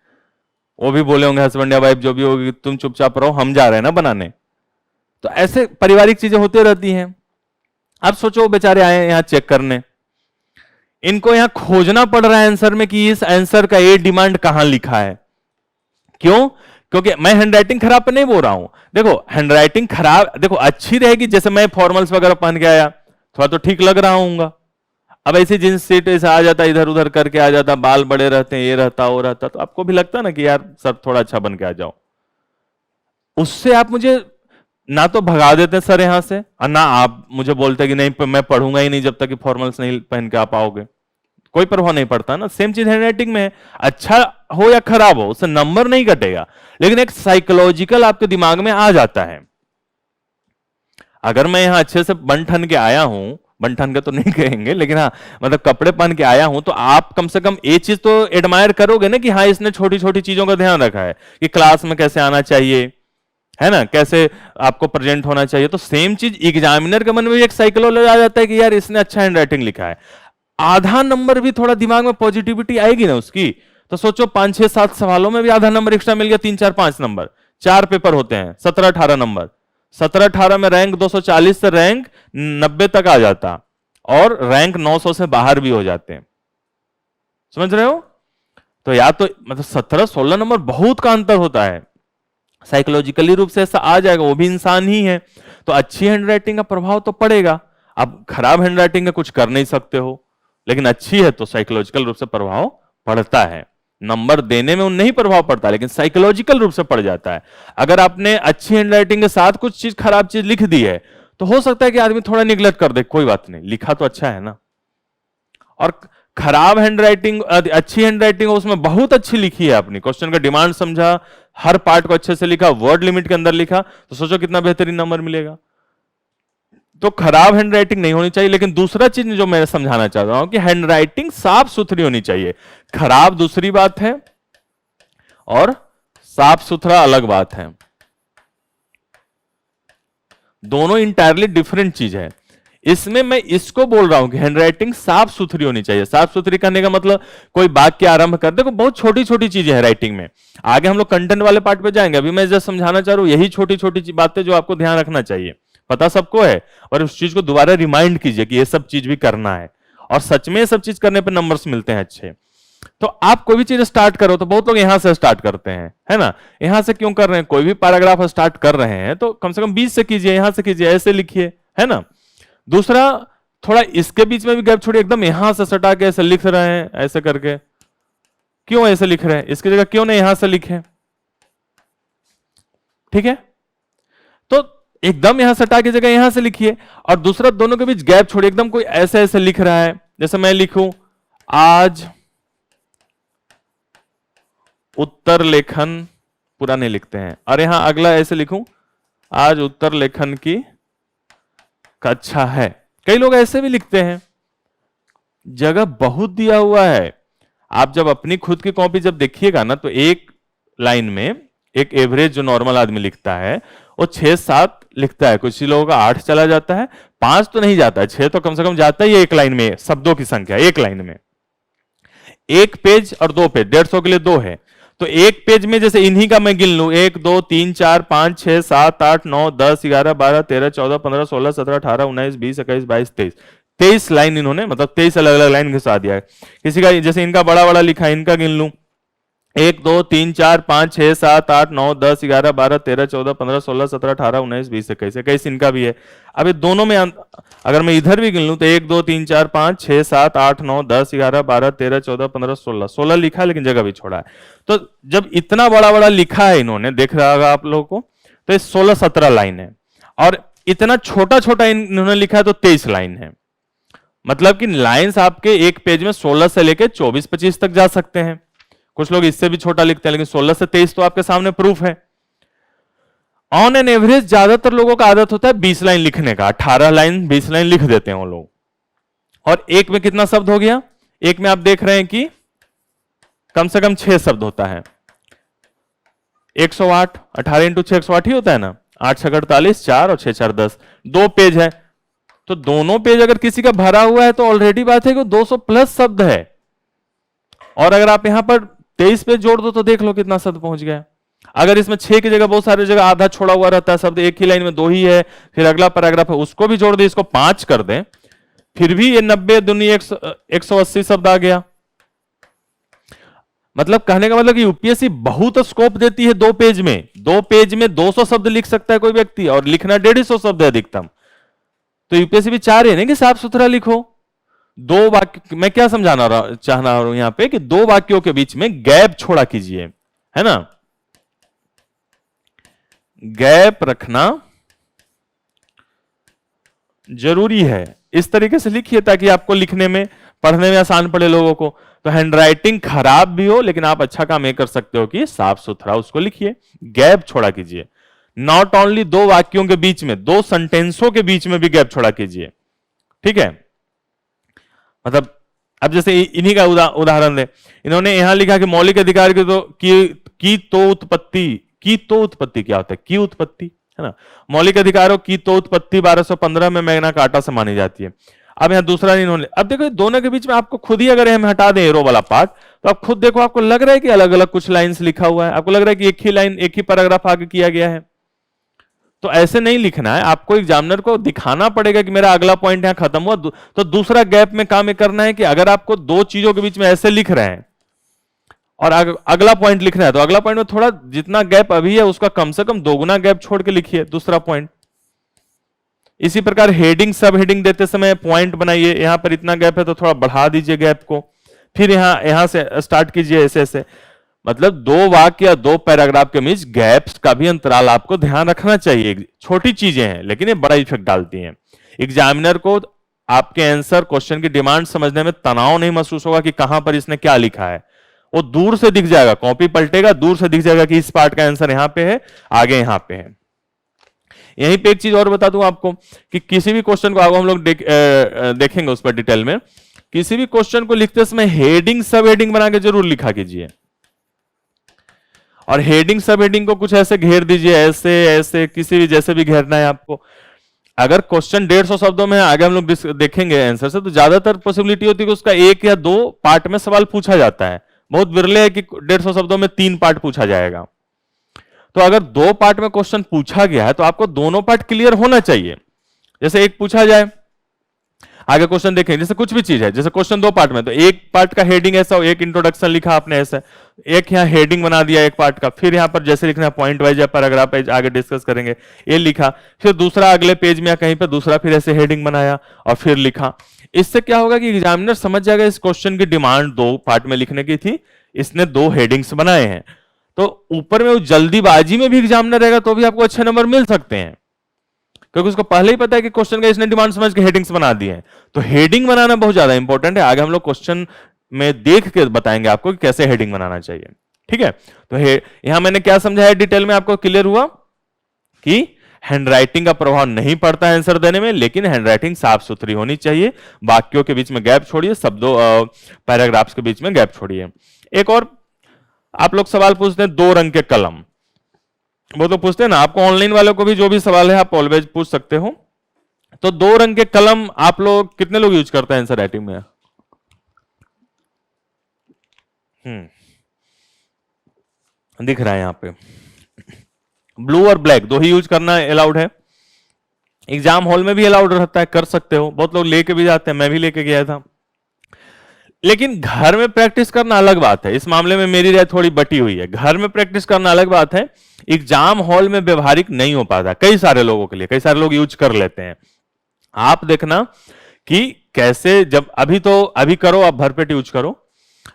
वो भी बोले होंगे हस्बैंड या वाइफ जो भी होगी, तुम चुपचाप रहो, हम जा रहे हैं ना बनाने। तो ऐसे पारिवारिक चीजें होती रहती हैं। अब सोचो बेचारे आए यहाँ चेक करने, इनको यहां खोजना पड़ रहा है आंसर में कि इस आंसर का ये डिमांड कहां लिखा है। क्यों? क्योंकि मैं हैंडराइटिंग खराब पे नहीं बोल रहा हूं। देखो हैंडराइटिंग खराब, देखो अच्छी रहेगी, जैसे मैं फॉर्मल्स वगैरह पहन के आया, थोड़ा तो ठीक लग रहा हूंगा। अब ऐसी जींस सीट ऐसे आ जाता, इधर उधर करके आ जाता, बाल बड़े रहते हैं, ये रहता वो रहता, तो आपको भी लगता ना कि यार सर थोड़ा अच्छा बन के आ जाओ। उससे आप मुझे ना तो भगा देते सर यहां से, और ना आप मुझे बोलते कि नहीं मैं पढ़ूंगा ही नहीं जब तक कि फॉर्मल्स नहीं पहन के आ पाओगे। कोई प्रभाव नहीं पड़ता ना। सेम चीज हैंडराइटिंग में है, अच्छा हो या खराब हो उससे नंबर नहीं कटेगा, लेकिन एक साइकोलॉजिकल आपके दिमाग में आ जाता है। अगर मैं यहां अच्छे से बन ठन के आया हूं, बन ठन के तो नहीं कहेंगे, लेकिन हाँ मतलब कपड़े पहन के आया हूं, तो आप कम से कम ये चीज तो एडमायर करोगे ना कि हाँ इसने छोटी छोटी चीजों का ध्यान रखा है, कि क्लास में कैसे आना चाहिए, है ना, कैसे आपको प्रेजेंट होना चाहिए। तो सेम चीज एग्जामिनर के मन में भी एक साइकोलॉजी आ जाता है कि यार इसने अच्छा हैंडराइटिंग लिखा है, आधा नंबर भी थोड़ा दिमाग में पॉजिटिविटी आएगी ना उसकी। तो सोचो 5-6-7 सवालों में भी आधा नंबर एक्स्ट्रा मिल गया, 3-4-5 नंबर, 4 पेपर होते हैं, 17-18 नंबर, 17-18 में रैंक 240 से रैंक 90 तक आ जाता, और रैंक 900 से बाहर भी हो जाते हैं, समझ रहे हो। तो या तो मतलब 17-16 नंबर बहुत का अंतर होता है, साइकोलॉजिकली रूप से ऐसा आ जाएगा, वो भी इंसान ही है। तो अच्छी हैंडराइटिंग का प्रभाव तो पड़ेगा। अब खराब हैंडराइटिंग का कुछ कर नहीं सकते हो, लेकिन अच्छी है तो साइकोलॉजिकल रूप से प्रभाव पड़ता है। नंबर देने में नहीं प्रभाव पड़ता, लेकिन साइकोलॉजिकल रूप से पड़ जाता है। अगर आपने अच्छी हैंडराइटिंग के साथ कुछ चीज खराब चीज लिख दी है, तो हो सकता है कि आदमी थोड़ा निगलेक्ट कर दे, कोई बात नहीं, लिखा तो अच्छा है ना। और खराब हैंडराइटिंग, अच्छी हैंडराइटिंग उसमें बहुत अच्छी लिखी है, अपनी क्वेश्चन का डिमांड समझा, हर पार्ट को अच्छे से लिखा, वर्ड लिमिट के अंदर लिखा, तो सोचो कितना बेहतरीन नंबर मिलेगा। तो खराब हैंडराइटिंग नहीं होनी चाहिए। लेकिन दूसरा चीज जो मैं समझाना चाह रहा हूं कि हैंडराइटिंग साफ सुथरी होनी चाहिए। खराब दूसरी बात है और साफ सुथरा अलग बात है, दोनों इंटायरली डिफरेंट चीज है। इसमें मैं इसको बोल रहा हूं कि हैंडराइटिंग साफ सुथरी होनी चाहिए। साफ सुथरी करने का मतलब कोई वाक्य आरंभ कर, देखो बहुत छोटी छोटी चीजें हैं राइटिंग में, आगे हम लोग कंटेंट वाले पार्ट पे जाएंगे। अभी मैं जस्ट समझाना चाह रहा हूं यही छोटी छोटी बातें जो आपको ध्यान रखना चाहिए, पता सबको है, और उस चीज को दोबारा रिमाइंड कीजिए कि ये सब चीज भी करना है, और सच में सब चीज करने पर नंबर्स मिलते हैं अच्छे। तो आप कोई भी चीज स्टार्ट करो तो बहुत लोग यहां से स्टार्ट करते हैं, है ना। यहां से क्यों कर रहे हैं, कोई भी पैराग्राफ स्टार्ट कर रहे हैं तो कम से कम 20 से कीजिए, यहां से कीजिए, ऐसे लिखिए, है ना। दूसरा, थोड़ा इसके बीच में भी गैप छोड़िए, एकदम यहां से सटा के ऐसे लिख रहे हैं, ऐसे करके क्यों ऐसे लिख रहे हैं, इसकी जगह क्यों नहीं यहां से लिखे, ठीक है। तो एकदम यहां सटा की जगह यहां से लिखिए। और दूसरा, दोनों के बीच गैप छोड़िए, एकदम कोई ऐसे ऐसे लिख रहा है, जैसे मैं लिखूं आज उत्तर लेखन, पूरा नहीं लिखते हैं, और यहां अगला ऐसे लिखूं आज उत्तर लेखन की कक्षा है। कई लोग ऐसे भी लिखते हैं, जगह बहुत दिया हुआ है। आप जब अपनी खुद की कॉपी जब देखिएगा ना, तो एक लाइन में एक एवरेज जो नॉर्मल आदमी लिखता है वो 6-7 लिखता है, कुछ लोगों का 8 चला जाता है, 5 तो नहीं जाता है, 6 तो कम से कम जाता ही है एक लाइन में, शब्दों की संख्या एक लाइन में। एक पेज और 2 पेज, 150 के लिए 2 है, तो एक पेज में जैसे इन्हीं का मैं गिन लूं 1 2 3 4 5 6 7 8 9 10 11 12 13 14 15 16 17 18 19 20 21 22 23, 23 लाइन इन्होंने, मतलब 23 अलग अलग लाइन घिसा दिया है। किसी का जैसे इनका बड़ा बड़ा लिखा है, इनका गिन लूं 1 2 3 4 5 6 7 8 9 10 11 12 13 14 15 16 17 18 19 20 21, 21 इनका भी है। अब ये दोनों में अगर मैं इधर भी गिन लूं तो 1 2 3 4 5 6 7 8 9 10 11 12 13 14 15 16, 16 लिखा है लेकिन जगह भी छोड़ा है। तो जब इतना बड़ा बड़ा लिखा है इन्होंने, देख रहा होगा आप लोगों को, तो ये 16-17 लाइन है, और इतना छोटा छोटा इन्होंने लिखा है तो 23 लाइन है। मतलब कि लाइंस आपके एक पेज में 16 से लेकर 24-25 तक जा सकते हैं। कुछ लोग इससे भी छोटा लिखते हैं, लेकिन 16 से 23 तो आपके सामने प्रूफ है। ऑन एन एवरेज ज्यादातर लोगों का आदत होता है 20 लाइन लिखने का, 18 लाइन 20 लाइन लिख देते हैं वो लोग। और एक में कितना शब्द हो गया, एक में आप देख रहे हैं कि कम से कम 6 शब्द होता है। 108, 18 इंटू 6 108 ही होता है ना, 8 6 48, 4 और 6 4 10, 2 पेज है। तो दोनों पेज अगर किसी का भरा हुआ है तो ऑलरेडी बात है कि 200 प्लस शब्द है। और अगर आप यहां पर 23 पे जोड़ दो तो देख लो कितना शब्द पहुंच गया। अगर इसमें 6 की जगह बहुत सारी जगह आधा छोड़ा हुआ रहता है शब्द, एक ही लाइन में 2 ही है, फिर अगला पैराग्राफ है उसको भी जोड़ दे, इसको 5 कर दें, फिर भी ये 90 दूनी 180 शब्द आ गया। मतलब कहने का मतलब कि यूपीएससी बहुत स्कोप देती है 2 पेज में, 2 पेज में 200 शब्द लिख सकता है कोई व्यक्ति, और लिखना 150 शब्द है अधिकतम। तो यूपीएससी भी चाह रहे हैं कि साफ सुथरा लिखो। 2 वाक्य, मैं क्या समझाना चाहना रहा हूं यहां पे कि 2 वाक्यों के बीच में गैप छोड़ा कीजिए, है ना। गैप रखना जरूरी है। इस तरीके से लिखिए ताकि आपको लिखने में पढ़ने में आसान पड़े लोगों को। तो हैंडराइटिंग खराब भी हो लेकिन आप अच्छा काम ये कर सकते हो कि साफ सुथरा उसको लिखिए, गैप छोड़ा कीजिए। नॉट ओनली 2 वाक्यों के बीच में, 2 सेंटेंसों के बीच में भी गैप छोड़ा कीजिए, ठीक है। मतलब अब जैसे इन्हीं का उदाहरण दे, इन्होंने यहां लिखा कि मौलिक अधिकार की तो उत्पत्ति क्या होता है, की उत्पत्ति, है ना। मौलिक अधिकारों की तो उत्पत्ति 1215 में मैग्ना कार्टा से मानी जाती है। अब यहां दूसरा इन्होंने, अब देखो दोनों के बीच में आपको खुद ही अगर हम हटा दें एरो वाला पार्ट, तो आप खुद देखो, आपको लग रहा है कि अलग अलग कुछ लाइंस लिखा हुआ है, आपको लग रहा है कि एक ही लाइन एक ही पैराग्राफ आगे किया गया है। तो ऐसे नहीं लिखना है, आपको एग्जामिनर को दिखाना पड़ेगा कि मेरा अगला पॉइंट यहां खत्म हुआ। तो दूसरा गैप में काम ये करना है कि अगर आपको 2 चीजों के बीच में ऐसे लिख रहे हैं और अगला पॉइंट लिखना है, तो अगला पॉइंट में थोड़ा जितना गैप अभी है उसका कम से कम 2 गुना गैप छोड़ के लिखिए दूसरा पॉइंट। इसी प्रकार हेडिंग सब हेडिंग देते समय पॉइंट बनाइए, यहां पर इतना गैप है तो थोड़ा बढ़ा दीजिए गैप को, फिर यहां से स्टार्ट कीजिए ऐसे ऐसे। मतलब 2 वाक्य या 2 पैराग्राफ के बीच गैप्स का भी अंतराल आपको ध्यान रखना चाहिए। छोटी चीजें हैं लेकिन ये बड़ा इफेक्ट डालती हैं। एग्जामिनर को आपके आंसर क्वेश्चन की डिमांड समझने में तनाव नहीं महसूस होगा कि कहां पर इसने क्या लिखा है, वो दूर से दिख जाएगा, कॉपी पलटेगा दूर से दिख जाएगा कि इस पार्ट का आंसर यहां पे है, आगे यहां पे है। यहीं पे एक चीज और बता दूं आपको कि किसी भी क्वेश्चन को आगे हम लोग देखेंगे उस पर डिटेल में, किसी भी क्वेश्चन को लिखते समय हेडिंग सब हेडिंग बना के जरूर लिखा कीजिए। और हेडिंग सब हेडिंग को कुछ ऐसे घेर दीजिए, ऐसे ऐसे किसी भी जैसे भी घेरना है आपको। अगर क्वेश्चन 150 शब्दों में आगे हम लोग देखेंगे आंसर से, तो ज्यादातर पॉसिबिलिटी होती है कि उसका 1 या 2 पार्ट में सवाल पूछा जाता है। बहुत विरले है कि 150 शब्दों में 3 पार्ट पूछा जाएगा। तो अगर 2 पार्ट में क्वेश्चन पूछा गया है तो आपको दोनों पार्ट क्लियर होना चाहिए। जैसे एक पूछा जाए, आगे क्वेश्चन देखें, जैसे कुछ भी चीज है, जैसे क्वेश्चन 2 पार्ट में, तो एक पार्ट का हेडिंग ऐसा हो, एक इंट्रोडक्शन लिखा आपने ऐसा, एक यहाँ हेडिंग बना दिया एक पार्ट का, फिर यहाँ पर जैसे लिखना है पॉइंट वाइज या पैराग्राफ वाइज आगे डिस्कस करेंगे, ये लिखा, फिर दूसरा अगले पेज में या कहीं पर दूसरा फिर ऐसे हेडिंग बनाया और फिर लिखा। इससे क्या होगा कि एग्जामिनर समझ जाएगा इस क्वेश्चन की डिमांड 2 पार्ट में लिखने की थी, इसने 2 हेडिंग्स बनाए हैं, तो ऊपर में वो जल्दीबाजी में भी एग्जामिनर रहेगा तो भी आपको अच्छे नंबर मिल सकते हैं, क्योंकि उसको पहले ही पता है कि क्वेश्चन का इसने डिमांड समझ के हेडिंग्स बना दिए हैं। तो हेडिंग बनाना बहुत ज्यादा इंपॉर्टेंट है, आगे हम लोग क्वेश्चन में देख के बताएंगे आपको कि कैसे हेडिंग बनाना चाहिए। ठीक है, तो यहां मैंने क्या समझाया डिटेल में, आपको क्लियर हुआ कि हैंडराइटिंग का प्रभाव नहीं पड़ता है आंसर देने में, लेकिन हैंडराइटिंग साफ सुथरी होनी चाहिए, वाक्यों के बीच में गैप छोड़िए, शब्दों पैराग्राफ्स के बीच में गैप छोड़िए। एक और आप लोग सवाल पूछते हैं 2 रंग के कलम, वो तो पूछते हैं ना, आपको ऑनलाइन वालों को भी जो भी सवाल है आप ऑलवेज पूछ सकते हो। तो 2 रंग के कलम आप लोग कितने लोग यूज करते हैं आंसर राइटिंग में? दिख रहा है यहां पे, ब्लू और ब्लैक 2 ही यूज करना अलाउड है, एग्जाम हॉल में भी अलाउड रहता है, कर सकते हो, बहुत लोग लेके भी जाते हैं, मैं भी लेके गया था। लेकिन घर में प्रैक्टिस करना अलग बात है, इस मामले में मेरी राय थोड़ी बटी हुई है, घर में प्रैक्टिस करना अलग बात है, एग्जाम हॉल में व्यवहारिक नहीं हो पाता कई सारे लोगों के लिए, कई सारे लोग यूज कर लेते हैं। आप देखना कि कैसे, जब अभी करो, आप भरपेट यूज करो,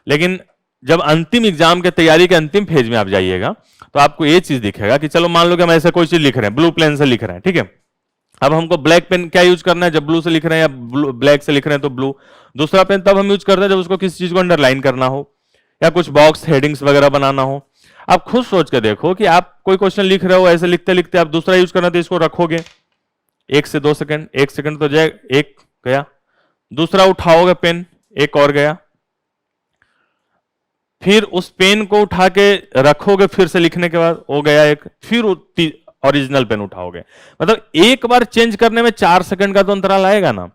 लेकिन जब अंतिम एग्जाम के तैयारी के अंतिम फेज में आप जाइएगा तो आपको ये चीज दिखेगा कि चलो मान लो कि हम ऐसे कोई चीज लिख रहे हैं, ब्लू पेन से लिख रहे हैं, ठीक है, अब हमको ब्लैक पेन क्या यूज करना है, जब ब्लू से लिख रहे हैं या ब्लैक से लिख रहे हैं तो ब्लू, दूसरा पेन तब हम यूज करते हैं जब उसको किसी चीज को अंडरलाइन करना हो या कुछ बॉक्स हेडिंग्स वगैरह बनाना हो। आप खुद सोच के देखो कि आप कोई क्वेश्चन लिख रहे हो, ऐसे लिखते लिखते आप दूसरा यूज करना, तो इसको रखोगे 1 से 2 सेकंड, 1 सेकंड तो जाए, एक गया, दूसरा उठाओगे पेन, एक और गया, फिर उस पेन को उठा के रखोगे, फिर से लिखने के बाद हो गया एक, फिर ओरिजिनल पेन उठाओगे, मतलब एक बार चेंज करने में 4 सेकंड का तो अंतराल आएगा ना।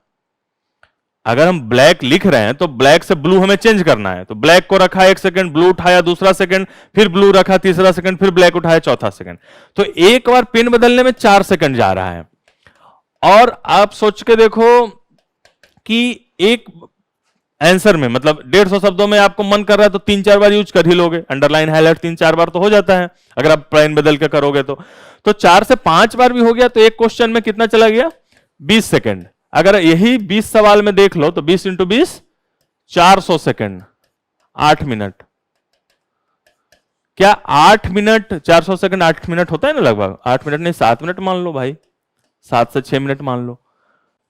अगर हम ब्लैक लिख रहे हैं तो ब्लैक से ब्लू हमें चेंज करना है, तो ब्लैक को रखा 1 सेकंड, ब्लू उठाया दूसरा सेकंड, फिर ब्लू रखा तीसरा सेकंड, फिर ब्लैक उठाया चौथा सेकंड, तो एक बार पेन बदलने में 4 सेकंड जा रहा है। और आप सोच के देखो कि एक आंसर में, मतलब 150 शब्दों में आपको मन कर रहा है तो 3-4 बार यूज कर ही लोगे, अंडरलाइन हाईलाइट 3-4 बार तो हो जाता है अगर आप पेन बदल के करोगे तो 4 से 5 बार भी हो गया, तो एक क्वेश्चन में कितना चला गया, 20 सेकंड। अगर यही 20 सवाल में देख लो तो 20 × 20 400 सेकंड, 8 मिनट, क्या 8 मिनट 400 सेकंड 8 मिनट होता है ना, लगभग 8 मिनट नहीं 7 मिनट मान लो भाई, 7 से 6 मिनट मान लो,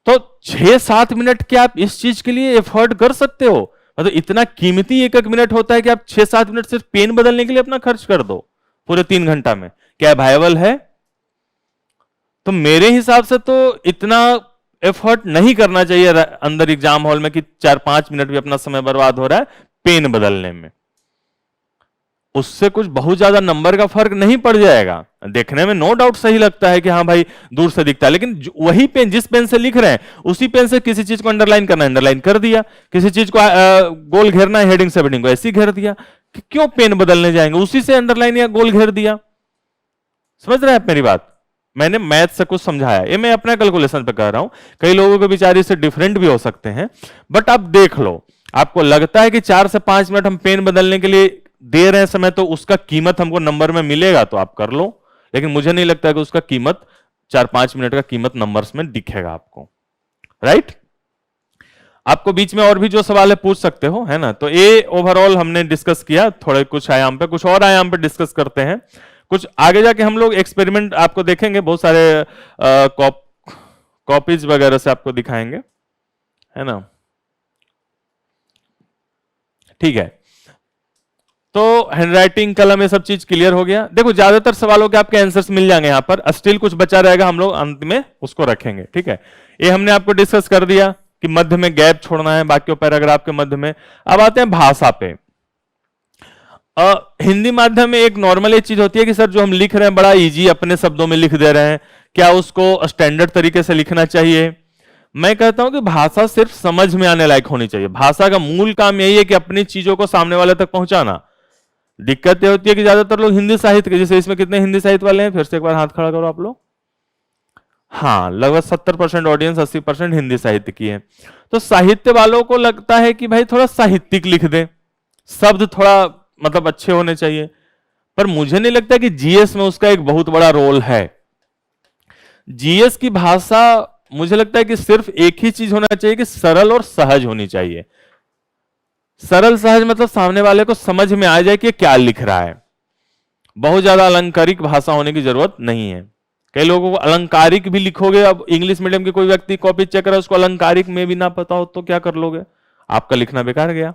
तो 6-7 मिनट क्या आप इस चीज के लिए एफर्ट कर सकते हो? मतलब इतना कीमती 1-1 मिनट होता है कि आप 6-7 मिनट सिर्फ पेन बदलने के लिए अपना खर्च कर दो पूरे 3 घंटा में, क्या वायबल है? तो मेरे हिसाब से तो इतना एफर्ट नहीं करना चाहिए अंदर एग्जाम हॉल में कि 4-5 मिनट भी अपना समय बर्बाद हो रहा है पेन बदलने में, उससे कुछ बहुत ज्यादा नंबर का फर्क नहीं पड़ जाएगा। देखने में नो डाउट सही लगता है कि हाँ भाई दूर से दिखता है, लेकिन वही पेन, जिस पेन से लिख रहे हैं उसी पेन से किसी चीज को अंडरलाइन करना है, अंडरलाइन कर दिया, किसी चीज को गोल घेरना है हेडिंग से हेडिंग को ऐसे ही घेर दिया, कि क्यों पेन बदलने जाएंगे, उसी से अंडरलाइन या गोल घेर दिया। समझ रहे हैं आप मेरी बात? मैंने मैथ से कुछ समझाया, ये मैं अपना कैलकुलेशन पे कह रहा हूं, कई लोगों के विचार से डिफरेंट भी हो सकते हैं, बट आप देख लो, आपको लगता है कि 4 से 5 मिनट हम पेन बदलने के लिए दे रहे हैं समय, तो उसका कीमत हमको नंबर में मिलेगा तो आप कर लो, लेकिन मुझे नहीं लगता कि उसका कीमत 4-5 मिनट का कीमत नंबर्स में दिखेगा आपको, राइट? आपको बीच में और भी जो सवाल है पूछ सकते हो, है ना? तो ये ओवरऑल हमने डिस्कस किया, थोड़े कुछ आयाम पे, कुछ और आयाम पे डिस्कस करते हैं, कुछ आगे जाके हम लोग एक्सपेरिमेंट आपको देखेंगे, बहुत सारे कॉपीज वगैरह से आपको दिखाएंगे, है ना? ठीक है, तो हैंडराइटिंग, कलम, ये सब चीज क्लियर हो गया। देखो ज्यादातर सवालों के आपके आंसर्स मिल जाएंगे यहाँ पर, स्टिल कुछ बचा रहेगा, हम लोग अंत में उसको रखेंगे, ठीक है? ये हमने आपको डिस्कस कर दिया कि मध्य में गैप छोड़ना है वाक्यों पैराग्राफ के मध्य में। अब आते हैं भाषा पे। हिंदी माध्यम में एक नॉर्मल चीज होती है कि सर जो हम लिख रहे हैं बड़ा इजी अपने शब्दों में लिख दे रहे हैं, क्या उसको स्टैंडर्ड तरीके से लिखना चाहिए? मैं कहता हूं कि भाषा सिर्फ समझ में आने लायक होनी चाहिए। भाषा का मूल काम यही है कि अपनी चीजों को सामने वाले तक पहुंचाना। दिक्कत यह होती है कि ज्यादातर लोग हिंदी साहित्य के, जैसे इसमें कितने हिंदी साहित्य वाले हैं, फिर से एक बार हाथ खड़ा करो आप लोग। हाँ, लगभग 70% ऑडियंस, 80% हिंदी साहित्य की है। तो साहित्य वालों को लगता है कि भाई थोड़ा साहित्यिक लिख दे, शब्द थोड़ा मतलब अच्छे होने चाहिए। पर मुझे नहीं लगता कि जीएस में उसका एक बहुत बड़ा रोल है। जीएस की भाषा मुझे लगता है कि सिर्फ एक ही चीज होना चाहिए कि सरल और सहज होनी चाहिए। सरल सहज मतलब सामने वाले को समझ में आ जाए कि क्या लिख रहा है। बहुत ज्यादा अलंकारिक भाषा होने की जरूरत नहीं है। कई लोगों को अलंकारिक भी लिखोगे, अब इंग्लिश मीडियम के कोई व्यक्ति कॉपी चेक कर रहा है, उसको अलंकारिक में भी ना पता हो तो क्या कर लोगे, आपका लिखना बेकार गया।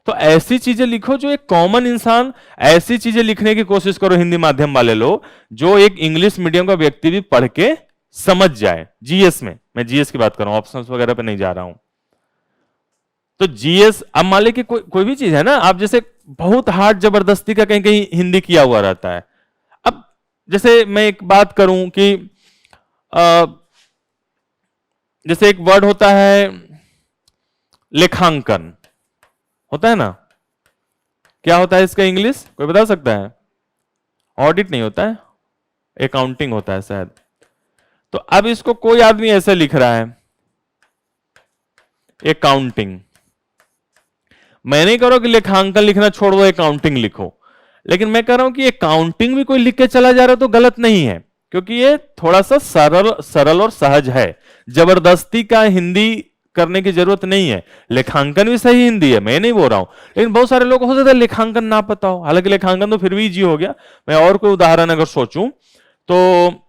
तो ऐसी चीजें लिखो जो एक कॉमन इंसान, ऐसी चीजें लिखने की कोशिश करो हिंदी माध्यम वाले लोग, जो एक इंग्लिश मीडियम का व्यक्ति भी पढ़ के समझ जाए। जीएस में, मैं जीएस की बात कर रहा हूं, ऑप्शंस वगैरह पे नहीं जा रहा हूं। तो जीएस, अब मान लीजिए कि कोई भी चीज है ना, आप जैसे बहुत हार्ड जबरदस्ती का कहीं कहीं हिंदी किया हुआ रहता है। अब जैसे मैं एक बात करूं कि जैसे एक वर्ड होता है लेखांकन, होता है ना, क्या होता है इसका इंग्लिश, कोई बता सकता है? ऑडिट नहीं होता है, अकाउंटिंग होता है शायद। तो अब इसको कोई आदमी ऐसे लिख रहा है अकाउंटिंग। मैं नहीं कह रहा हूं कि लेखांकन लिखना छोड़ दो, अकाउंटिंग लिखो, लेकिन मैं कह रहा हूं कि अकाउंटिंग भी कोई लिख के चला जा रहा है तो गलत नहीं है, क्योंकि ये थोड़ा सा सरल और सहज है। जबरदस्ती का हिंदी करने की जरूरत नहीं है। लेखांकन भी सही हिंदी है, मैं नहीं बोल रहा हूं, लेकिन बहुत सारे लोग हो सकता है लेखांकन ना पता हो, हालांकि लेखांकन तो फिर भी इजी हो गया। मैं और कोई उदाहरण अगर सोचूं तो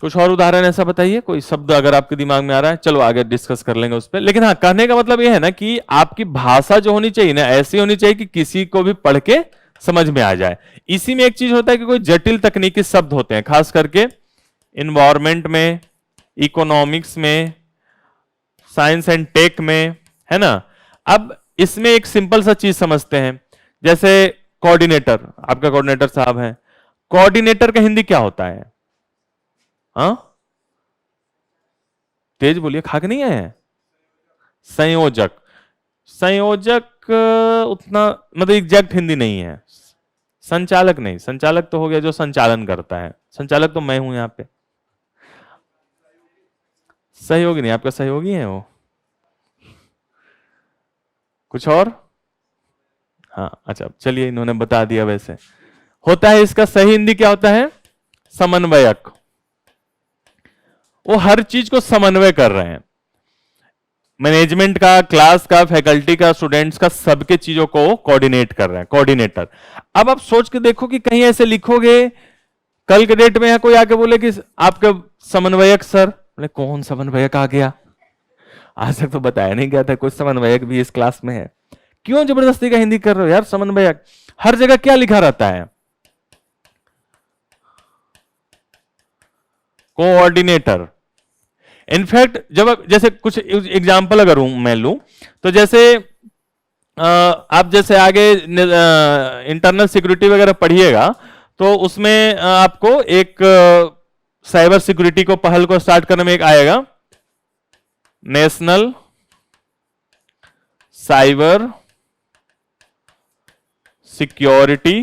कुछ और उदाहरण ऐसा बताइए, कोई शब्द अगर आपके दिमाग में आ रहा है, चलो आगे डिस्कस कर लेंगे उस पर। लेकिन हाँ, कहने का मतलब यह है ना कि आपकी भाषा जो होनी चाहिए ना, ऐसी होनी चाहिए कि किसी को भी पढ़ के समझ में आ जाए। इसी में एक चीज होता है कि कोई जटिल तकनीकी शब्द होते हैं, खास करके इन्वायरमेंट में, इकोनॉमिक्स में, साइंस एंड टेक में, है ना। अब इसमें एक सिंपल सा चीज समझते हैं, जैसे कोऑर्डिनेटर, आपका कोऑर्डिनेटर साहब है, कोऑर्डिनेटर का हिंदी क्या होता है? हाँ, तेज बोलिए, खाक नहीं है। संयोजक। संयोजक उतना मतलब एग्जैक्ट हिंदी नहीं है। संचालक नहीं, संचालक तो हो गया जो संचालन करता है, संचालक तो मैं हूं यहां पे। सहयोगी नहीं, आपका सहयोगी है वो। कुछ और? हाँ अच्छा, चलिए इन्होंने बता दिया। वैसे होता है, इसका सही हिंदी क्या होता है? समन्वयक। वो हर चीज को समन्वय कर रहे हैं, मैनेजमेंट का, क्लास का, फैकल्टी का, स्टूडेंट्स का, सबके चीजों को कोऑर्डिनेट कर रहे हैं, कोऑर्डिनेटर। अब आप सोच के देखो कि कहीं ऐसे लिखोगे कल के डेट में है कोई आके बोले कि आपके समन्वयक सर, बोले कौन समन्वयक आ गया, आज तक तो बताया नहीं गया था कोई समन्वयक भी इस क्लास में है। क्यों जबरदस्ती का हिंदी कर रहे हो यार? समन्वयक हर जगह क्या लिखा रहता है? कोऑर्डिनेटर। इनफैक्ट जब जैसे कुछ एग्जांपल अगर मैं लूं तो जैसे आप जैसे आगे इंटरनल सिक्योरिटी वगैरह पढ़िएगा तो उसमें आपको एक साइबर सिक्योरिटी को पहल को स्टार्ट करने में एक आएगा, नेशनल साइबर सिक्योरिटी